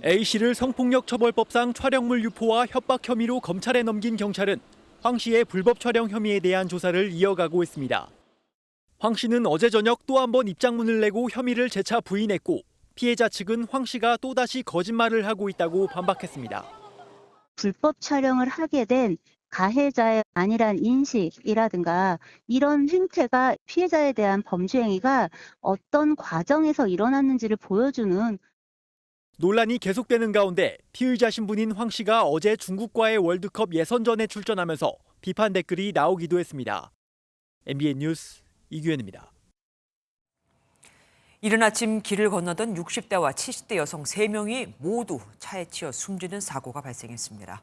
A씨를 성폭력처벌법상 촬영물 유포와 협박 혐의로 검찰에 넘긴 경찰은 황 씨의 불법 촬영 혐의에 대한 조사를 이어가고 있습니다. 황 씨는 어제 저녁 또 한 번 입장문을 내고 혐의를 재차 부인했고 피해자 측은 황 씨가 또다시 거짓말을 하고 있다고 반박했습니다. 불법 촬영을 하게 된 가해자의 안일한 인식이라든가 이런 행태가 피해자에 대한 범죄 행위가 어떤 과정에서 일어났는지를 보여주는. 논란이 계속되는 가운데 피의자 신분인 황 씨가 어제 중국과의 월드컵 예선전에 출전하면서 비판 댓글이 나오기도 했습니다. MBN 뉴스 이규현입니다. 이른 아침 길을 건너던 60대와 70대 여성 3명이 모두 차에 치여 숨지는 사고가 발생했습니다.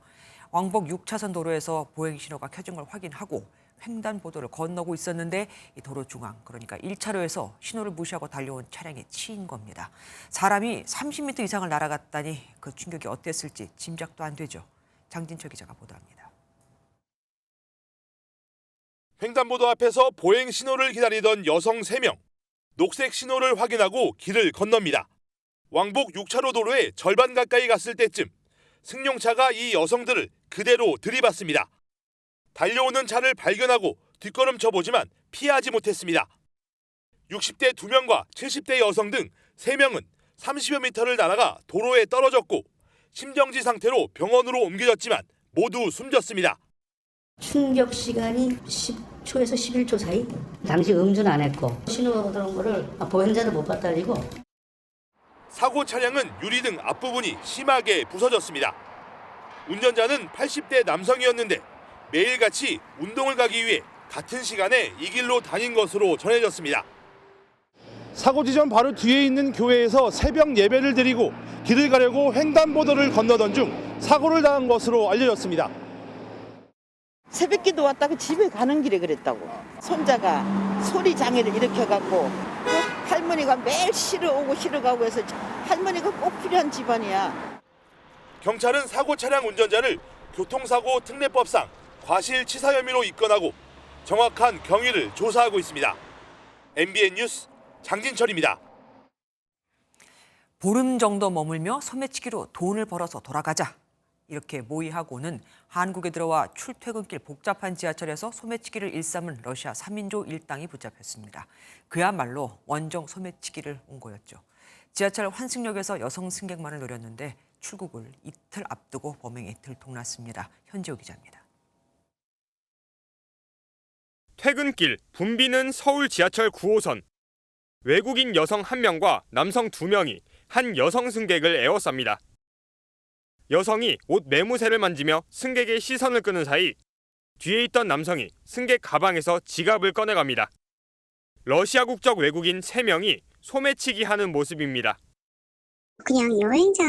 왕복 6차선 도로에서 보행 신호가 켜진 걸 확인하고 횡단보도를 건너고 있었는데 이 도로 중앙, 그러니까 1차로에서 신호를 무시하고 달려온 차량에 치인 겁니다. 사람이 30m 이상을 날아갔다니 그 충격이 어땠을지 짐작도 안 되죠. 장진철 기자가 보도합니다. 횡단보도 앞에서 보행 신호를 기다리던 여성 3명. 녹색 신호를 확인하고 길을 건넙니다. 왕복 6차로 도로에 절반 가까이 갔을 때쯤 승용차가 이 여성들을 그대로 들이받습니다. 달려오는 차를 발견하고 뒷걸음쳐보지만 피하지 못했습니다. 60대 2명과 70대 여성 등 3명은 30여 미터를 날아가 도로에 떨어졌고 심정지 상태로 병원으로 옮겨졌지만 모두 숨졌습니다. 충격 시간이 10초에서 11초 사이? 당시 음주는 안 했고 신호가 들어온 거를 보행자도 못 봤다리고. 사고 차량은 유리등 앞부분이 심하게 부서졌습니다. 운전자는 80대 남성이었는데 매일같이 운동을 가기 위해 같은 시간에 이 길로 다닌 것으로 전해졌습니다. 사고 지점 바로 뒤에 있는 교회에서 새벽 예배를 드리고 길을 가려고 횡단보도를 건너던 중 사고를 당한 것으로 알려졌습니다. 새벽기도 왔다가 집에 가는 길에 그랬다고. 손자가 소리 장애를 일으켜갖고 할머니가 매일 쉬러 오고 쉬러 가고 해서 할머니가 꼭 필요한 집안이야. 경찰은 사고 차량 운전자를 교통사고 특례법상 과실치사 혐의로 입건하고 정확한 경위를 조사하고 있습니다. MBN 뉴스 장진철입니다. 보름 정도 머물며 소매치기로 돈을 벌어서 돌아가자. 이렇게 모의하고는 한국에 들어와 출퇴근길 복잡한 지하철에서 소매치기를 일삼은 러시아 3인조 일당이 붙잡혔습니다. 그야말로 원정 소매치기를 온 거였죠. 지하철 환승역에서 여성 승객만을 노렸는데 출국을 이틀 앞두고 범행이 들통났습니다. 현지호 기자입니다. 퇴근길 붐비는 서울 지하철 9호선. 외국인 여성 1명과 남성 2명이 한 여성 승객을 에워쌉니다. 여성이 옷 매무새를 만지며 승객의 시선을 끄는 사이 뒤에 있던 남성이 승객 가방에서 지갑을 꺼내갑니다. 러시아 국적 외국인 3명이 소매치기 하는 모습입니다. 그냥 여행자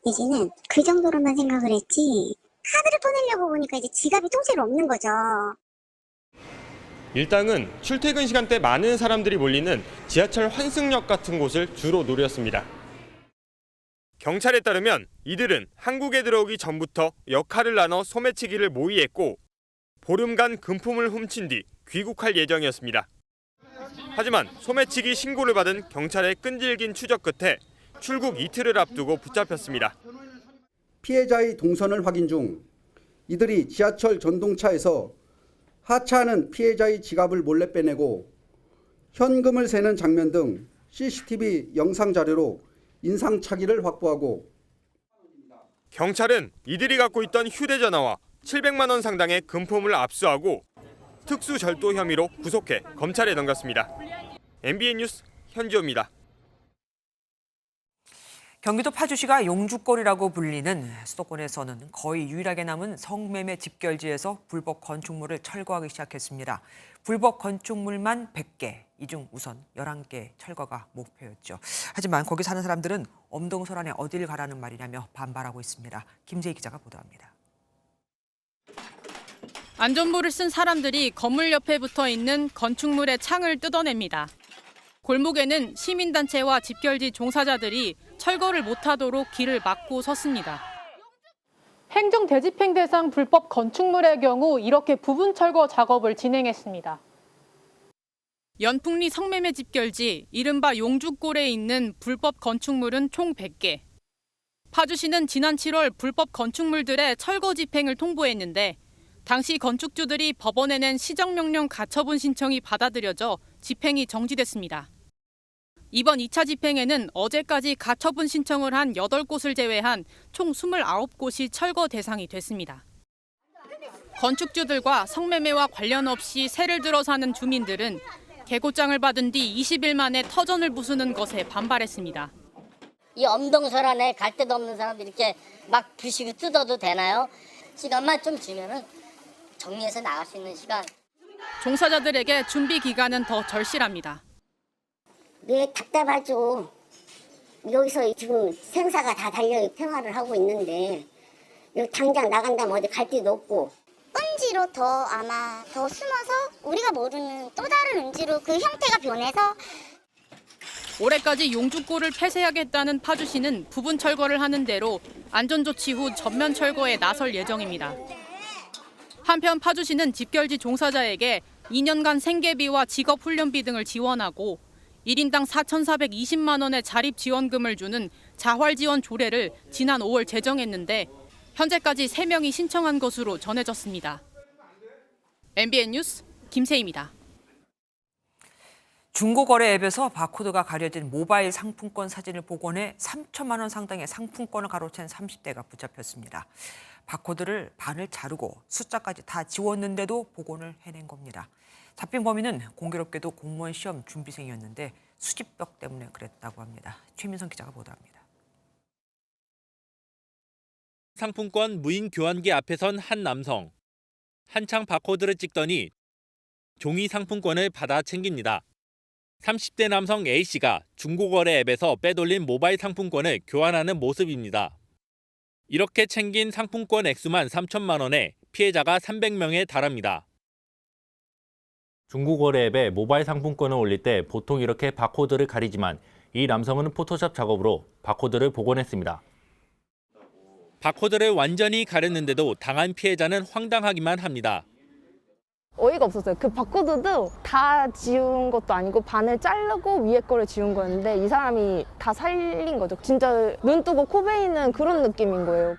이제는 그 정도로만 생각을 했지 카드를 꺼내려고 보니까 이제 지갑이 통째로 없는 거죠. 일당은 출퇴근 시간대 많은 사람들이 몰리는 지하철 환승역 같은 곳을 주로 노렸습니다. 경찰에 따르면 이들은 한국에 들어오기 전부터 역할을 나눠 소매치기를 모의했고 보름간 금품을 훔친 뒤 귀국할 예정이었습니다. 하지만 소매치기 신고를 받은 경찰의 끈질긴 추적 끝에 출국 이틀을 앞두고 붙잡혔습니다. 피해자의 동선을 확인 중 이들이 지하철 전동차에서 하차하는 피해자의 지갑을 몰래 빼내고 현금을 세는 장면 등 CCTV 영상 자료로 인상착의를 확보하고 경찰은 이들이 갖고 있던 휴대전화와 700만 원 상당의 금품을 압수하고 특수절도 혐의로 구속해 검찰에 넘겼습니다. MBN 뉴스 현지호입니다. 경기도 파주시가 용주거리라고 불리는 수도권에서는 거의 유일하게 남은 성매매 집결지에서 불법 건축물을 철거하기 시작했습니다. 불법 건축물만 100개, 이 중 우선 11개 철거가 목표였죠. 하지만 거기 사는 사람들은 엄동설안에 어딜 가라는 말이냐며 반발하고 있습니다. 김재희 기자가 보도합니다. 안전모를 쓴 사람들이 건물 옆에 붙어 있는 건축물의 창을 뜯어냅니다. 골목에는 시민단체와 집결지 종사자들이 철거를 못하도록 길을 막고 섰습니다. 행정 대집행 대상 불법 건축물의 경우 이렇게 부분 철거 작업을 진행했습니다. 연풍리 성매매 집결지 이른바 용주골에 있는 불법 건축물은 총 100개. 파주시는 지난 7월 불법 건축물들의 철거 집행을 통보했는데 당시 건축주들이 법원에 낸 시정명령 가처분 신청이 받아들여져 집행이 정지됐습니다. 이번 2차 집행에는 어제까지 가처분 신청을 한 8곳을 제외한 총 29곳이 철거 대상이 됐습니다. 건축주들과 성매매와 관련 없이 세를 들어 사는 주민들은 개고장을 받은 뒤 20일 만에 터전을 부수는 것에 반발했습니다. 이 엄동설안에 갈 데도 없는 사람들이 이렇게 막 부시고 뜯어도 되나요? 시간만 좀 주면은 정리해서 나갈 수 있는 시간. 종사자들에게 준비 기간은 더 절실합니다. 네, 답답하죠. 여기서 지금 생사가 다 달려 생활을 하고 있는데 여기 당장 나간다면 어디 갈 데도 없고 음지로 더 아마 더 숨어서 우리가 모르는 또 다른 음지로 그 형태가 변해서 올해까지 용주골을 폐쇄하겠다는 파주시는 부분 철거를 하는 대로 안전조치 후 전면 철거에 나설 예정입니다. 한편 파주시는 집결지 종사자에게 2년간 생계비와 직업훈련비 등을 지원하고 1인당 4,420만 원의 자립지원금을 주는 자활지원 조례를 지난 5월 제정했는데 현재까지 3명이 신청한 것으로 전해졌습니다. MBN 뉴스 김세희입니다. 중고거래 앱에서 바코드가 가려진 모바일 상품권 사진을 복원해 3천만 원 상당의 상품권을 가로챈 30대가 붙잡혔습니다. 바코드를 반을 자르고 숫자까지 다 지웠는데도 복원을 해낸 겁니다. 잡힌 범인은 공교롭게도 공무원 시험 준비생이었는데 수집벽 때문에 그랬다고 합니다. 최민성 기자가 보도합니다. 상품권 무인 교환기 앞에 선 한 남성. 한창 바코드를 찍더니 종이 상품권을 받아 챙깁니다. 30대 남성 A씨가 중고거래 앱에서 빼돌린 모바일 상품권을 교환하는 모습입니다. 이렇게 챙긴 상품권 액수만 3천만 원에 피해자가 300명에 달합니다. 중고거래 앱에 모바일 상품권을 올릴 때 보통 이렇게 바코드를 가리지만 이 남성은 포토샵 작업으로 바코드를 복원했습니다. 바코드를 완전히 가렸는데도 당한 피해자는 황당하기만 합니다. 어이가 없었어요. 그 바코드도 다 지운 것도 아니고 반을 자르고 위에 거를 지운 거였는데 이 사람이 다 살린 거죠. 진짜 눈 뜨고 코 베이는 그런 느낌인 거예요.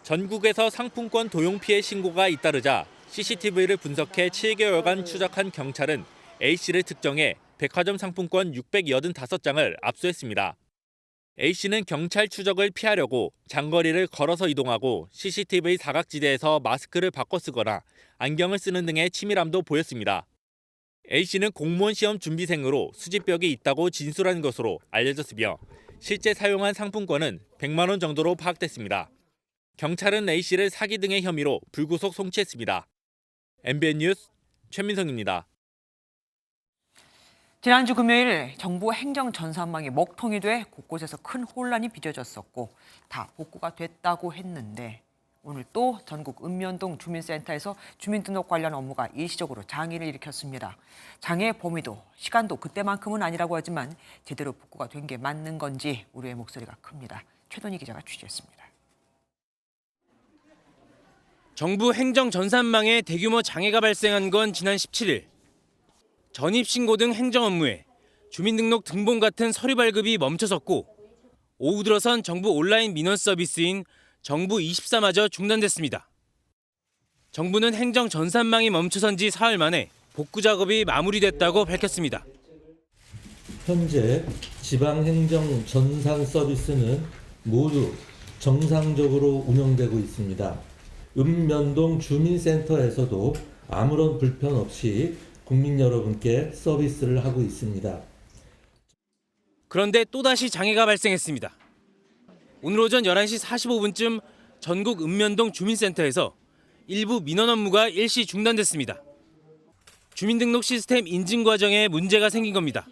전국에서 상품권 도용 피해 신고가 잇따르자 CCTV를 분석해 7개월간 추적한 경찰은 A씨를 특정해 백화점 상품권 685장을 압수했습니다. A씨는 경찰 추적을 피하려고 장거리를 걸어서 이동하고 CCTV 사각지대에서 마스크를 바꿔 쓰거나 안경을 쓰는 등의 치밀함도 보였습니다. A씨는 공무원 시험 준비생으로 수집벽이 있다고 진술한 것으로 알려졌으며 실제 사용한 상품권은 100만 원 정도로 파악됐습니다. 경찰은 A씨를 사기 등의 혐의로 불구속 송치했습니다. MBN 뉴스 최민성입니다. 지난주 금요일 정부 행정전산망이 먹통이 돼 곳곳에서 큰 혼란이 빚어졌었고 다 복구가 됐다고 했는데 오늘 또 전국 읍면동 주민센터에서 주민등록 관련 업무가 일시적으로 장애를 일으켰습니다. 장애의 범위도 시간도 그때만큼은 아니라고 하지만 제대로 복구가 된 게 맞는 건지 우려의 목소리가 큽니다. 최돈희 기자가 취재했습니다. 정부 행정전산망에 대규모 장애가 발생한 건 지난 17일. 전입신고 등 행정 업무에 주민등록 등본 같은 서류 발급이 멈춰섰고 오후 들어선 정부 온라인 민원 서비스인 정부24마저 중단됐습니다. 정부는 행정전산망이 멈춰선 지 사흘 만에 복구 작업이 마무리됐다고 밝혔습니다. 현재 지방행정 전산 서비스는 모두 정상적으로 운영되고 있습니다. 읍면동 주민센터에서도 아무런 불편 없이 국민 여러분께 서비스를 하고 있습니다. 그런데 또다시 장애가 발생했습니다. 오늘 오전 11시 45분쯤 전국 읍면동 주민센터에서 일부 민원 업무가 일시 중단됐습니다. 주민등록 시스템 인증 과정에 문제가 생긴 겁니다.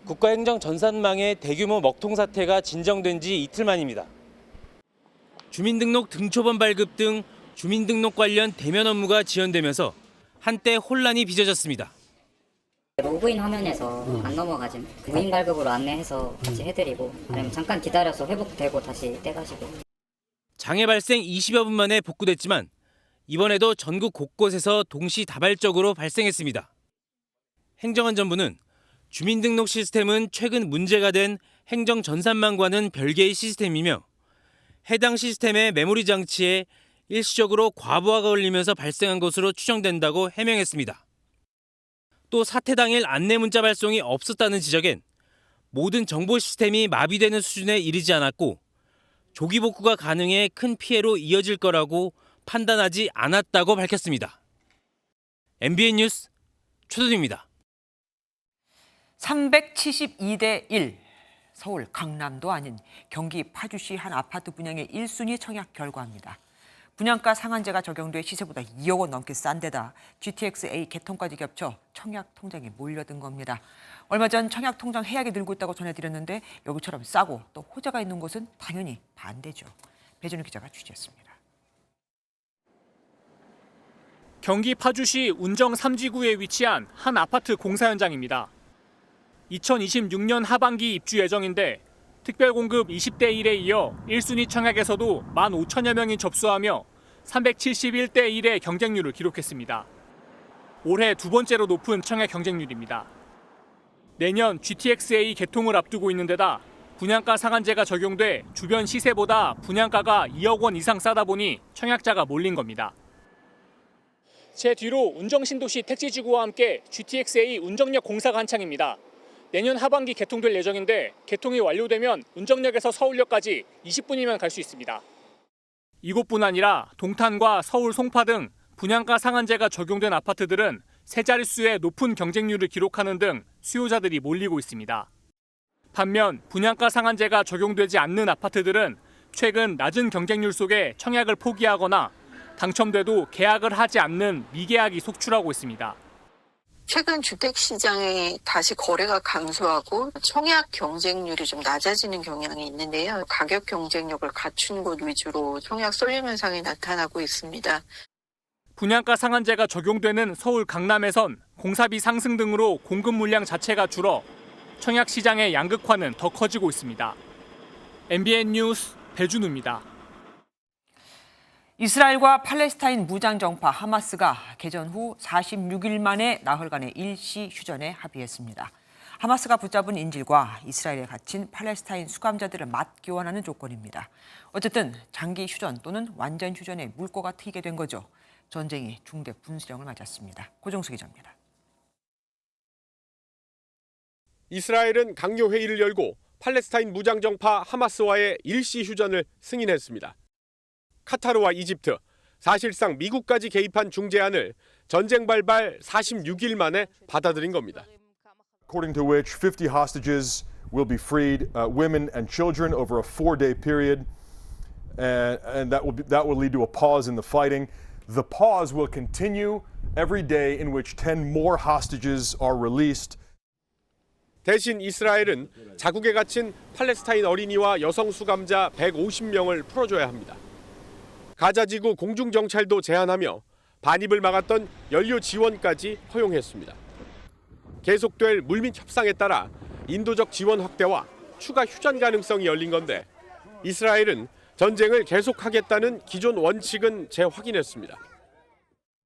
국가행정전산망의 대규모 먹통 사태가 진정된 지 이틀 만입니다. 주민등록 등초본 발급 등 주민등록 관련 대면 업무가 지연되면서 한때 혼란이 빚어졌습니다. 로그인 화면에서 안 넘어가지만 무인 발급으로 안내해서 같이 해드리고 아니면 잠깐 기다려서 회복되고 다시 떼가시고. 장애 발생 20여 분 만에 복구됐지만 이번에도 전국 곳곳에서 동시다발적으로 발생했습니다. 행정안전부는 주민등록 시스템은 최근 문제가 된 행정전산망과는 별개의 시스템이며 해당 시스템의 메모리 장치에 일시적으로 과부하가 걸리면서 발생한 것으로 추정된다고 해명했습니다. 또 사태 당일 안내 문자 발송이 없었다는 지적엔 모든 정보 시스템이 마비되는 수준에 이르지 않았고 조기 복구가 가능해 큰 피해로 이어질 거라고 판단하지 않았다고 밝혔습니다. MBN 뉴스 최돈입니다. 372대 1. 서울 강남도 아닌 경기 파주시 한 아파트 분양의 1순위 청약 결과입니다. 분양가 상한제가 적용돼 시세보다 2억 원 넘게 싼 데다 GTX-A 개통까지 겹쳐 청약 통장에 몰려든 겁니다. 얼마 전 청약 통장 해약이 늘고 있다고 전해드렸는데 여기처럼 싸고 또 호재가 있는 곳은 당연히 반대죠. 배준우 기자가 취재했습니다. 경기 파주시 운정 3지구에 위치한 한 아파트 공사 현장입니다. 2026년 하반기 입주 예정인데 특별공급 20대 1에 이어 1순위 청약에서도 15,000여 명이 접수하며 371대 1의 경쟁률을 기록했습니다. 올해 두 번째로 높은 청약 경쟁률입니다. 내년 GTX-A 개통을 앞두고 있는 데다 분양가 상한제가 적용돼 주변 시세보다 분양가가 2억 원 이상 싸다 보니 청약자가 몰린 겁니다. 제 뒤로 운정 신도시 택지지구와 함께 GTX-A 운정역 공사가 한창입니다. 내년 하반기 개통될 예정인데 개통이 완료되면 운정역에서 서울역까지 20분이면 갈 수 있습니다. 이곳뿐 아니라 동탄과 서울 송파 등 분양가 상한제가 적용된 아파트들은 세 자릿수의 높은 경쟁률을 기록하는 등 수요자들이 몰리고 있습니다. 반면 분양가 상한제가 적용되지 않는 아파트들은 최근 낮은 경쟁률 속에 청약을 포기하거나 당첨돼도 계약을 하지 않는 미계약이 속출하고 있습니다. 최근 주택시장에 다시 거래가 감소하고 청약 경쟁률이 좀 낮아지는 경향이 있는데요. 가격 경쟁력을 갖춘 곳 위주로 청약 쏠림 현상이 나타나고 있습니다. 분양가 상한제가 적용되는 서울 강남에선 공사비 상승 등으로 공급 물량 자체가 줄어 청약 시장의 양극화는 더 커지고 있습니다. MBN 뉴스 배준우입니다. 이스라엘과 팔레스타인 무장정파 하마스가 개전 후 46일 만에 나흘간의 일시 휴전에 합의했습니다. 하마스가 붙잡은 인질과 이스라엘에 갇힌 팔레스타인 수감자들을 맞교환하는 조건입니다. 어쨌든 장기 휴전 또는 완전 휴전의 물꼬가 트이게 된 거죠. 전쟁이 중대 분수령을 맞았습니다. 고정수 기자입니다. 이스라엘은 강요 회의를 열고 팔레스타인 무장정파 하마스와의 일시 휴전을 승인했습니다. 카타르와 이집트, 사실상 미국까지 개입한 중재안을 전쟁 발발 46일 만에 받아들인 겁니다. According to which 50 hostages will be freed, women and children, over a 4-day period, and that will lead to a pause in the fighting. The pause will continue every day in which 10 more hostages are released. 대신 이스라엘은 자국에 갇힌 팔레스타인 어린이와 여성 수감자 150명을 풀어줘야 합니다. 가자지구 공중정찰도 제한하며 반입을 막았던 연료 지원까지 허용했습니다. 계속될 물밑 협상에 따라 인도적 지원 확대와 추가 휴전 가능성이 열린 건데 이스라엘은 전쟁을 계속하겠다는 기존 원칙은 재확인했습니다.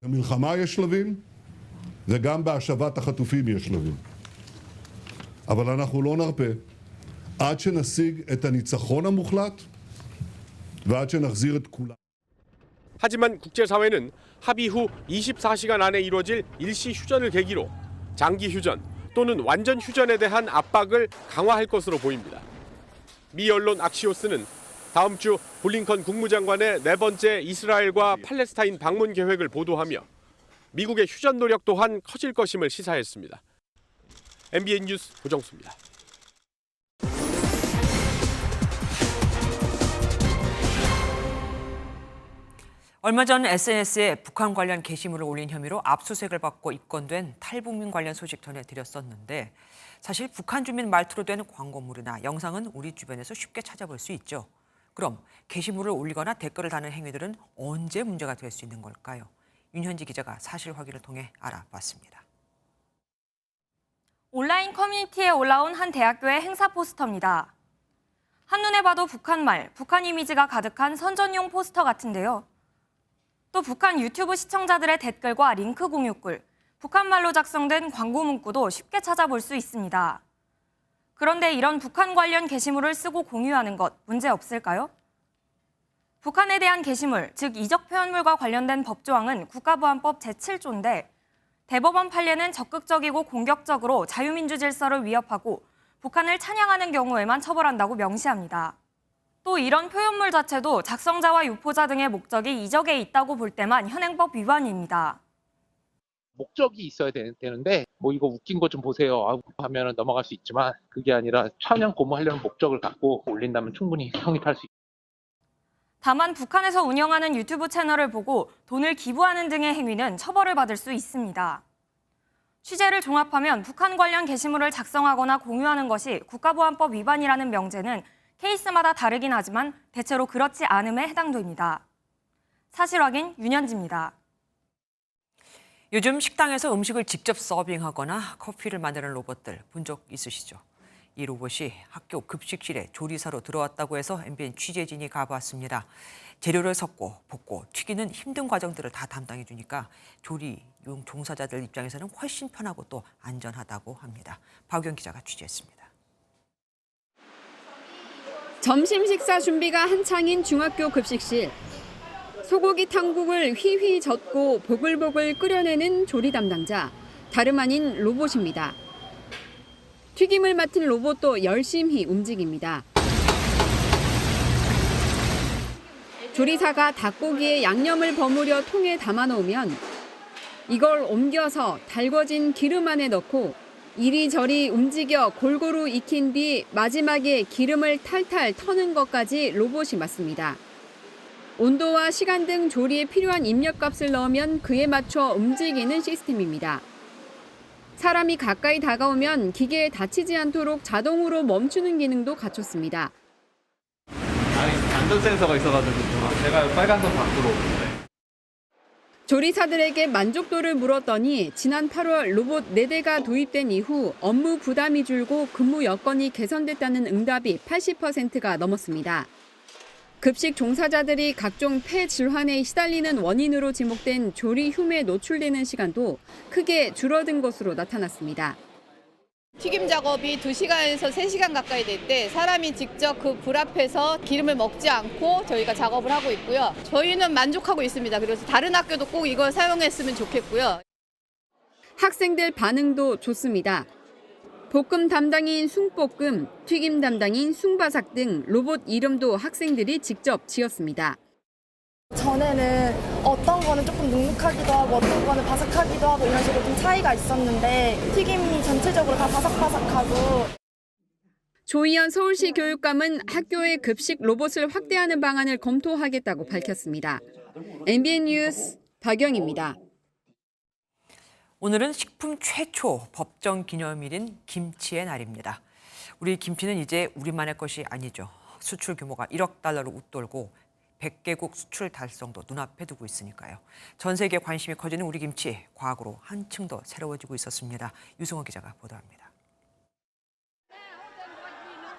במלחמה יש שלבים וגם בהשבת החטופים יש שלבים. אבל אנחנו לא נרפה עד שנשיג את הניצחון המוחלט ועד שנחזיר את כולם. 하지만 국제사회는 합의 후 24시간 안에 이루어질 일시 휴전을 계기로 장기 휴전 또는 완전 휴전에 대한 압박을 강화할 것으로 보입니다. 미 언론 악시오스는 다음 주 블링컨 국무장관의 4번째 이스라엘과 팔레스타인 방문 계획을 보도하며 미국의 휴전 노력 또한 커질 것임을 시사했습니다. MBN 뉴스 고정수입니다. 얼마 전 SNS에 북한 관련 게시물을 올린 혐의로 압수수색을 받고 입건된 탈북민 관련 소식 전해드렸었는데 사실 북한 주민 말투로 된 광고물이나 영상은 우리 주변에서 쉽게 찾아볼 수 있죠. 그럼 게시물을 올리거나 댓글을 다는 행위들은 언제 문제가 될 수 있는 걸까요? 윤현지 기자가 사실 확인을 통해 알아봤습니다. 온라인 커뮤니티에 올라온 한 대학교의 행사 포스터입니다. 한눈에 봐도 북한말, 북한 이미지가 가득한 선전용 포스터 같은데요. 또 북한 유튜브 시청자들의 댓글과 링크 공유글, 북한말로 작성된 광고 문구도 쉽게 찾아볼 수 있습니다. 그런데 이런 북한 관련 게시물을 쓰고 공유하는 것 문제 없을까요? 북한에 대한 게시물, 즉 이적 표현물과 관련된 법조항은 국가보안법 제7조인데 대법원 판례는 적극적이고 공격적으로 자유민주 질서를 위협하고 북한을 찬양하는 경우에만 처벌한다고 명시합니다. 또 이런 표현물 자체도 작성자와 유포자 등의 목적이 이적에 있다고 볼 때만 현행법 위반입니다. 목적이 있어야 되는데 뭐 이거 웃긴 거 좀 보세요 하면 넘어갈 수 있지만 그게 아니라 찬양 고무하려는 목적을 갖고 올린다면 충분히 성립할 수 있습니다. 다만 북한에서 운영하는 유튜브 채널을 보고 돈을 기부하는 등의 행위는 처벌을 받을 수 있습니다. 취재를 종합하면 북한 관련 게시물을 작성하거나 공유하는 것이 국가보안법 위반이라는 명제는 케이스마다 다르긴 하지만 대체로 그렇지 않음에 해당됩니다. 사실 확인 윤현지입니다. 요즘 식당에서 음식을 직접 서빙하거나 커피를 만드는 로봇들 본 적 있으시죠? 이 로봇이 학교 급식실에 조리사로 들어왔다고 해서 MBN 취재진이 가봤습니다. 재료를 섞고 볶고 튀기는 힘든 과정들을 다 담당해 주니까 조리용 종사자들 입장에서는 훨씬 편하고 또 안전하다고 합니다. 박유경 기자가 취재했습니다. 점심 식사 준비가 한창인 중학교 급식실. 소고기 탕국을 휘휘 젓고 보글보글 끓여내는 조리 담당자, 다름 아닌 로봇입니다. 튀김을 맡은 로봇도 열심히 움직입니다. 조리사가 닭고기에 양념을 버무려 통에 담아놓으면 이걸 옮겨서 달궈진 기름 안에 넣고 이리저리 움직여 골고루 익힌 뒤 마지막에 기름을 탈탈 터는 것까지 로봇이 맡습니다. 온도와 시간 등 조리에 필요한 입력값을 넣으면 그에 맞춰 움직이는 시스템입니다. 사람이 가까이 다가오면 기계에 다치지 않도록 자동으로 멈추는 기능도 갖췄습니다. 안전 센서가 있어가지고 제가 빨간선 밖으로. 조리사들에게 만족도를 물었더니 지난 8월 로봇 4대가 도입된 이후 업무 부담이 줄고 근무 여건이 개선됐다는 응답이 80%가 넘었습니다. 급식 종사자들이 각종 폐 질환에 시달리는 원인으로 지목된 조리 흉에 노출되는 시간도 크게 줄어든 것으로 나타났습니다. 튀김 작업이 2시간에서 3시간 가까이 될 때 사람이 직접 그 불 앞에서 기름을 먹지 않고 저희가 작업을 하고 있고요. 저희는 만족하고 있습니다. 그래서 다른 학교도 꼭 이걸 사용했으면 좋겠고요. 학생들 반응도 좋습니다. 볶음 담당인 숭볶음, 튀김 담당인 숭바삭 등 로봇 이름도 학생들이 직접 지었습니다. 전에는 어떤 거는 조금 눅눅하기도 하고 어떤 거는 바삭하기도 하고 이런 식으로 좀 차이가 있었는데 튀김이 전체적으로 다 바삭바삭하고. 조희연 서울시 교육감은 학교의 급식 로봇을 확대하는 방안을 검토하겠다고 밝혔습니다. MBN 뉴스 박영입니다. 오늘은 식품 최초 법정 기념일인 김치의 날입니다. 우리 김치는 이제 우리만의 것이 아니죠. 수출 규모가 1억 달러로 웃돌고 100개국 수출 달성도 눈앞에 두고 있으니까요. 전 세계 관심이 커지는 우리 김치, 과학으로 한층 더 새로워지고 있었습니다. 유승호 기자가 보도합니다.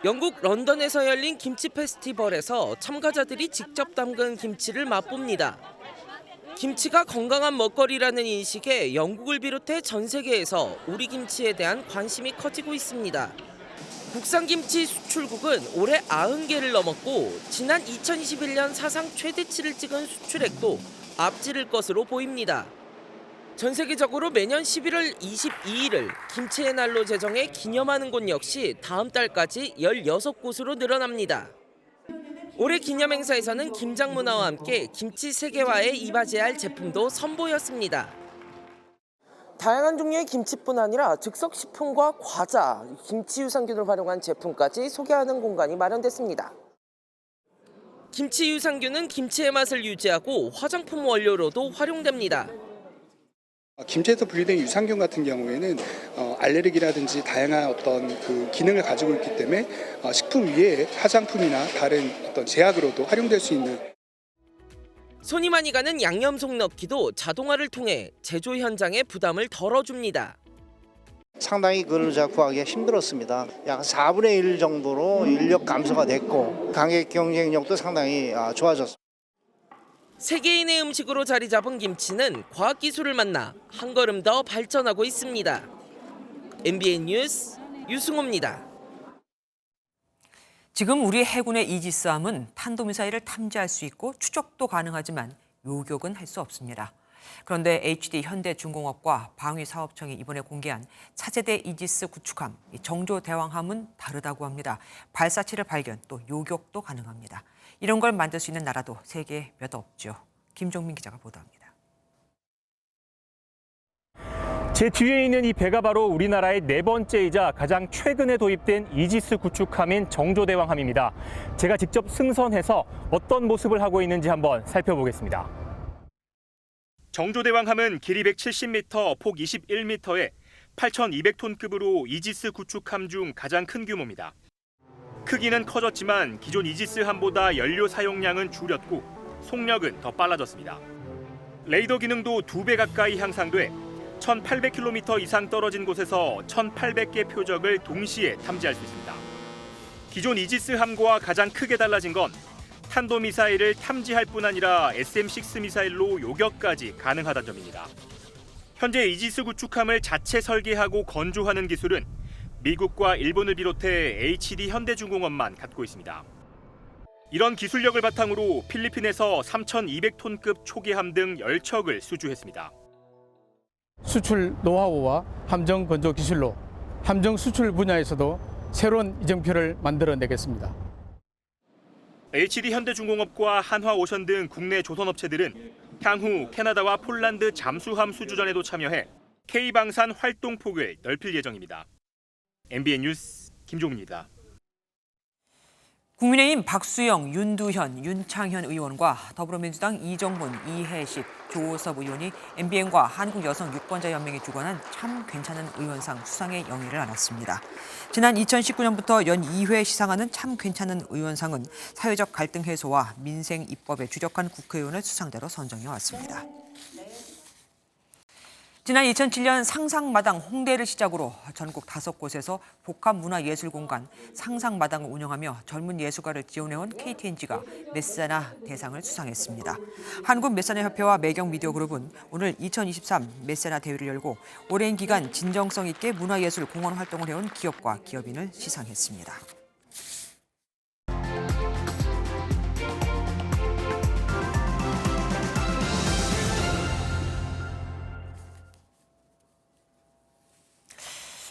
영국 런던에서 열린 김치 페스티벌에서 참가자들이 직접 담근 김치를 맛봅니다. 김치가 건강한 먹거리라는 인식에 영국을 비롯해 전 세계에서 우리 김치에 대한 관심이 커지고 있습니다. 국산 김치 수출국은 올해 90개를 넘었고 지난 2021년 사상 최대치를 찍은 수출액도 앞지를 것으로 보입니다. 전 세계적으로 매년 11월 22일을 김치의 날로 제정해 기념하는 곳 역시 다음 달까지 16곳으로 늘어납니다. 올해 기념행사에서는 김장 문화와 함께 김치 세계화에 이바지할 제품도 선보였습니다. 다양한 종류의 김치뿐 아니라 즉석 식품과 과자, 김치 유산균을 활용한 제품까지 소개하는 공간이 마련됐습니다. 김치 유산균은 김치의 맛을 유지하고 화장품 원료로도 활용됩니다. 김치에서 분리된 유산균 같은 경우에는 알레르기라든지 다양한 어떤 그 기능을 가지고 있기 때문에 식품 위에 화장품이나 다른 어떤 제약으로도 활용될 수 있는. 손이 많이 가는 양념 속 넣기도 자동화를 통해 제조 현장의 부담을 덜어줍니다. 상당히 그걸 구하기가 힘들었습니다. 약 4분의 1 정도로 인력 감소가 됐고 가격 경쟁력도 상당히 좋아졌습니다. 세계인의 음식으로 자리 잡은 김치는 과학기술을 만나 한 걸음 더 발전하고 있습니다. MBN 뉴스 유승호입니다. 지금 우리 해군의 이지스함은 탄도미사일을 탐지할 수 있고 추적도 가능하지만 요격은 할 수 없습니다. 그런데 HD 현대중공업과 방위사업청이 이번에 공개한 차세대 이지스 구축함 정조대왕함은 다르다고 합니다. 발사체를 발견 또 요격도 가능합니다. 이런 걸 만들 수 있는 나라도 세계에 몇 없죠. 김종민 기자가 보도합니다. 제 뒤에 있는 이 배가 바로 우리나라의 4번째이자 가장 최근에 도입된 이지스 구축함인 정조대왕함입니다. 제가 직접 승선해서 어떤 모습을 하고 있는지 한번 살펴보겠습니다. 정조대왕함은 길이 170m, 폭 21m에 8,200톤급으로 이지스 구축함 중 가장 큰 규모입니다. 크기는 커졌지만 기존 이지스함보다 연료 사용량은 줄였고 속력은 더 빨라졌습니다. 레이더 기능도 2배 가까이 향상돼 1,800km 이상 떨어진 곳에서 1,800개 표적을 동시에 탐지할 수 있습니다. 기존 이지스함과 가장 크게 달라진 건 탄도미사일을 탐지할 뿐 아니라 SM-6 미사일로 요격까지 가능하다는 점입니다. 현재 이지스 구축함을 자체 설계하고 건조하는 기술은 미국과 일본을 비롯해 HD 현대중공업만 갖고 있습니다. 이런 기술력을 바탕으로 필리핀에서 3,200톤급 초계함 등 10척을 수주했습니다. 수출 노하우와 함정 건조 기술로 함정 수출 분야에서도 새로운 이정표를 만들어내겠습니다. HD 현대중공업과 한화오션 등 국내 조선업체들은 향후 캐나다와 폴란드 잠수함 수주전에도 참여해 K방산 활동폭을 넓힐 예정입니다. MBN 뉴스 김종민입니다. 국민의힘 박수영, 윤두현, 윤창현 의원과 더불어민주당 이정문, 이해식, 조호섭 의원이 MBN과 한국여성유권자연맹이 주관한 참 괜찮은 의원상 수상의 영예를 안았습니다. 지난 2019년부터 연 2회 시상하는 참 괜찮은 의원상은 사회적 갈등 해소와 민생 입법에 주력한 국회의원을 수상자로 선정해 왔습니다. 지난 2007년 상상마당 홍대를 시작으로 전국 5곳에서 복합문화예술공간 상상마당을 운영하며 젊은 예술가를 지원해온 KTNG가 메세나 대상을 수상했습니다. 한국메세나협회와 매경미디어그룹은 오늘 2023 메세나 대회를 열고 오랜 기간 진정성 있게 문화예술 공헌 활동을 해온 기업과 기업인을 시상했습니다.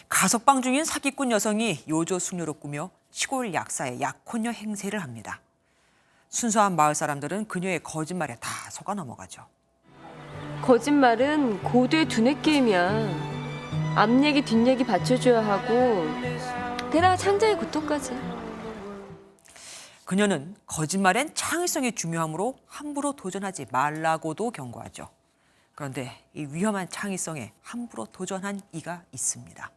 가석방 중인 사기꾼 여성이 요조 숙녀로 꾸며 시골 약사의 약혼녀 행세를 합니다. 순수한 마을 사람들은 그녀의 거짓말에 다 속아 넘어가죠. 거짓말은 고도의 두뇌 게임이야. 앞 얘기 뒷얘기 받쳐줘야 하고 게다가 창자의 고통까지. 그녀는 거짓말엔 창의성이 중요하므로 함부로 도전하지 말라고도 경고하죠. 그런데 이 위험한 창의성에 함부로 도전한 이가 있습니다.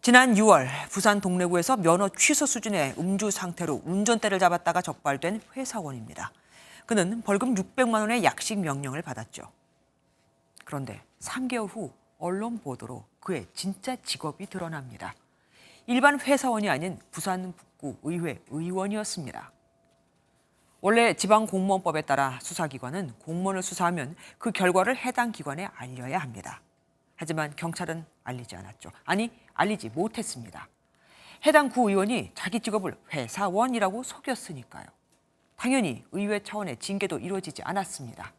지난 6월 부산 동래구에서 면허 취소 수준의 음주 상태로 운전대를 잡았다가 적발된 회사원입니다. 그는 벌금 600만 원의 약식 명령을 받았죠. 그런데 3개월 후 언론 보도로 그의 진짜 직업이 드러납니다. 일반 회사원이 아닌 부산 북구 의회 의원이었습니다. 원래 지방공무원법에 따라 수사기관은 공무원을 수사하면 그 결과를 해당 기관에 알려야 합니다. 하지만 경찰은 알리지 않았죠. 아니, 알리지 못했습니다. 해당 구의원이 자기 직업을 회사원이라고 속였으니까요. 당연히 의회 차원의 징계도 이루어지지 않았습니다.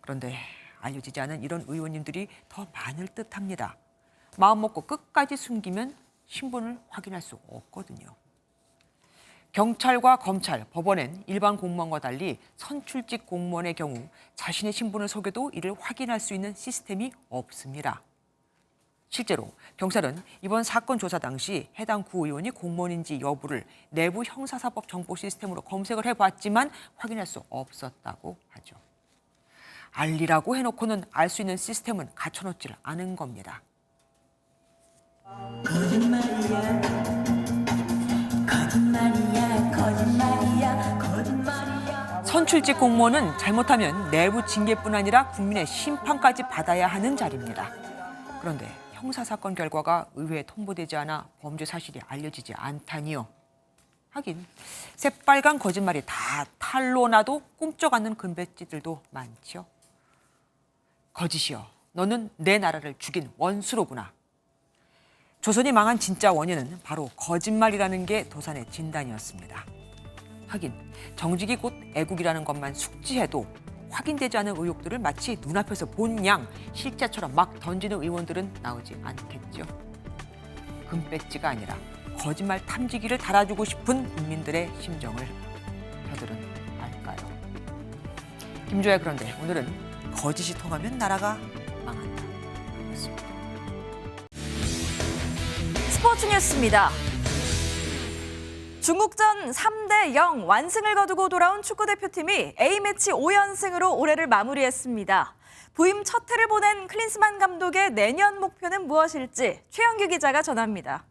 그런데 알려지지 않은 이런 의원님들이 더 많을 듯합니다. 마음 먹고 끝까지 숨기면 신분을 확인할 수 없거든요. 경찰과 검찰, 법원엔 일반 공무원과 달리 선출직 공무원의 경우 자신의 신분을 속여도 이를 확인할 수 있는 시스템이 없습니다. 실제로 경찰은 이번 사건 조사 당시 해당 구의원이 공무원인지 여부를 내부 형사사법 정보 시스템으로 검색을 해봤지만 확인할 수 없었다고 하죠. 알리라고 해놓고는 알 수 있는 시스템은 갖춰놓지를 않은 겁니다. 선출직 공무원은 잘못하면 내부 징계뿐 아니라 국민의 심판까지 받아야 하는 자리입니다. 그런데 형사사건 결과가 의회에 통보되지 않아 범죄 사실이 알려지지 않다니요. 하긴 새빨간 거짓말이 다 탈로 나도 꿈쩍 않는 금배지들도 많죠. 거짓이여, 너는 내 나라를 죽인 원수로구나. 조선이 망한 진짜 원인은 바로 거짓말이라는 게 도산의 진단이었습니다. 하긴 정직이 곧 애국이라는 것만 숙지해도 확인되지 않은 의혹들을 마치 눈앞에서 본 양 실제처럼 막 던지는 의원들은 나오지 않겠죠. 금배지가 아니라 거짓말 탐지기를 달아주고 싶은 국민들의 심정을 저들은 알까요? 김조야, 그런데 오늘은 거짓이 통하면 나라가 망한다. 그렇습니다. 스포츠 뉴스입니다. 중국전 3대0 완승을 거두고 돌아온 축구대표팀이 A매치 5연승으로 올해를 마무리했습니다. 부임 첫 해를 보낸 클린스만 감독의 내년 목표는 무엇일지 최영규 기자가 전합니다.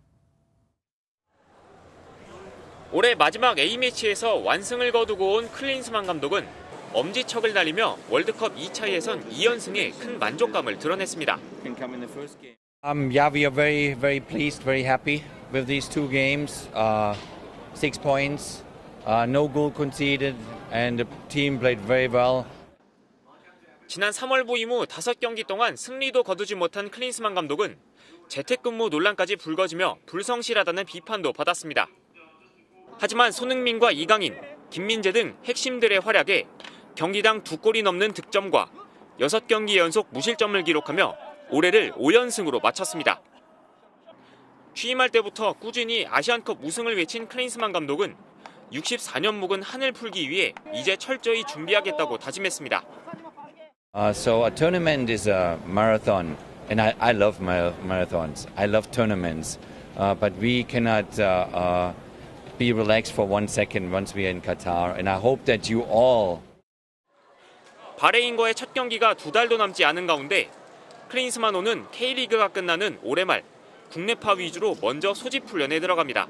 올해 마지막 A매치에서 완승을 거두고 온 클린스만 감독은 엄지척을 날리며 월드컵 2차 예선 2연승에 큰 만족감을 드러냈습니다. Yeah, we are very pleased, very happy with these two games. 6 points, no goal conceded, and the team played very well. 지난 3월 부임 후 5경기 동안 승리도 거두지 못한 클린스만 감독은 재택근무 논란까지 불거지며 불성실하다는 비판도 받았습니다. 하지만 손흥민과 이강인, 김민재 등 핵심들의 활약에 경기당 2골이 넘는 득점과 6경기 연속 무실점을 기록하며 올해를 5연승으로 마쳤습니다. 취임할 때부터 꾸준히 아시안컵 우승을 외친 클린스만 감독은 64년 묵은 한을 풀기 위해 이제 철저히 준비하겠다고 다짐했습니다. So a tournament is a marathon, and I love marathons. I love tournaments, but we cannot be relaxed for 1 second once we are in Qatar. And I hope that you all. 바레인과의 첫 경기가 2달도 남지 않은 가운데 클린스만호는 K리그가 끝나는 올해 말 국내파 위주로 먼저 소집 훈련에 들어갑니다.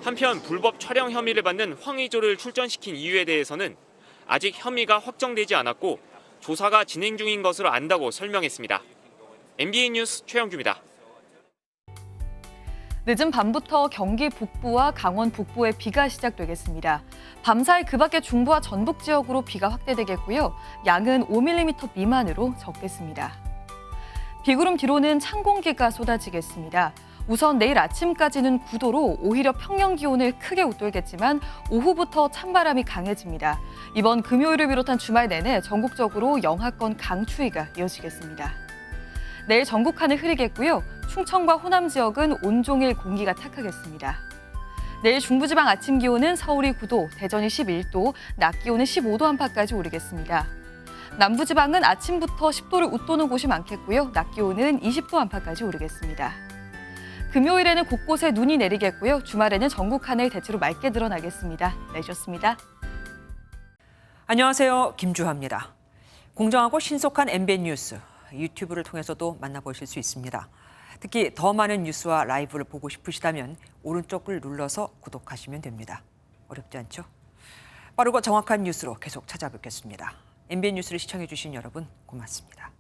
한편 불법 촬영 혐의를 받는 황의조를 출전시킨 이유에 대해서는 아직 혐의가 확정되지 않았고 조사가 진행 중인 것으로 안다고 설명했습니다. MBN 뉴스 최영규입니다. 늦은 밤부터 경기 북부와 강원 북부에 비가 시작되겠습니다. 밤사이 그 밖의 중부와 전북 지역으로 비가 확대되겠고요. 양은 5mm 미만으로 적겠습니다. 비구름 뒤로는 찬 공기가 쏟아지겠습니다. 우선 내일 아침까지는 9도로 오히려 평년 기온을 크게 웃돌겠지만 오후부터 찬바람이 강해집니다. 이번 금요일을 비롯한 주말 내내 전국적으로 영하권 강추위가 이어지겠습니다. 내일 전국 하늘 흐리겠고요. 충청과 호남 지역은 온종일 공기가 탁하겠습니다. 내일 중부지방 아침 기온은 서울이 9도, 대전이 11도, 낮 기온은 15도 안팎까지 오르겠습니다. 남부지방은 아침부터 10도를 웃도는 곳이 많겠고요. 낮 기온은 20도 안팎까지 오르겠습니다. 금요일에는 곳곳에 눈이 내리겠고요. 주말에는 전국 하늘 대체로 맑게 드러나겠습니다. 내주셨습니다. 안녕하세요. 김주하입니다. 공정하고 신속한 MBN 뉴스, 유튜브를 통해서도 만나보실 수 있습니다. 특히 더 많은 뉴스와 라이브를 보고 싶으시다면 오른쪽을 눌러서 구독하시면 됩니다. 어렵지 않죠? 빠르고 정확한 뉴스로 계속 찾아뵙겠습니다. MBN 뉴스를 시청해주신 여러분 고맙습니다.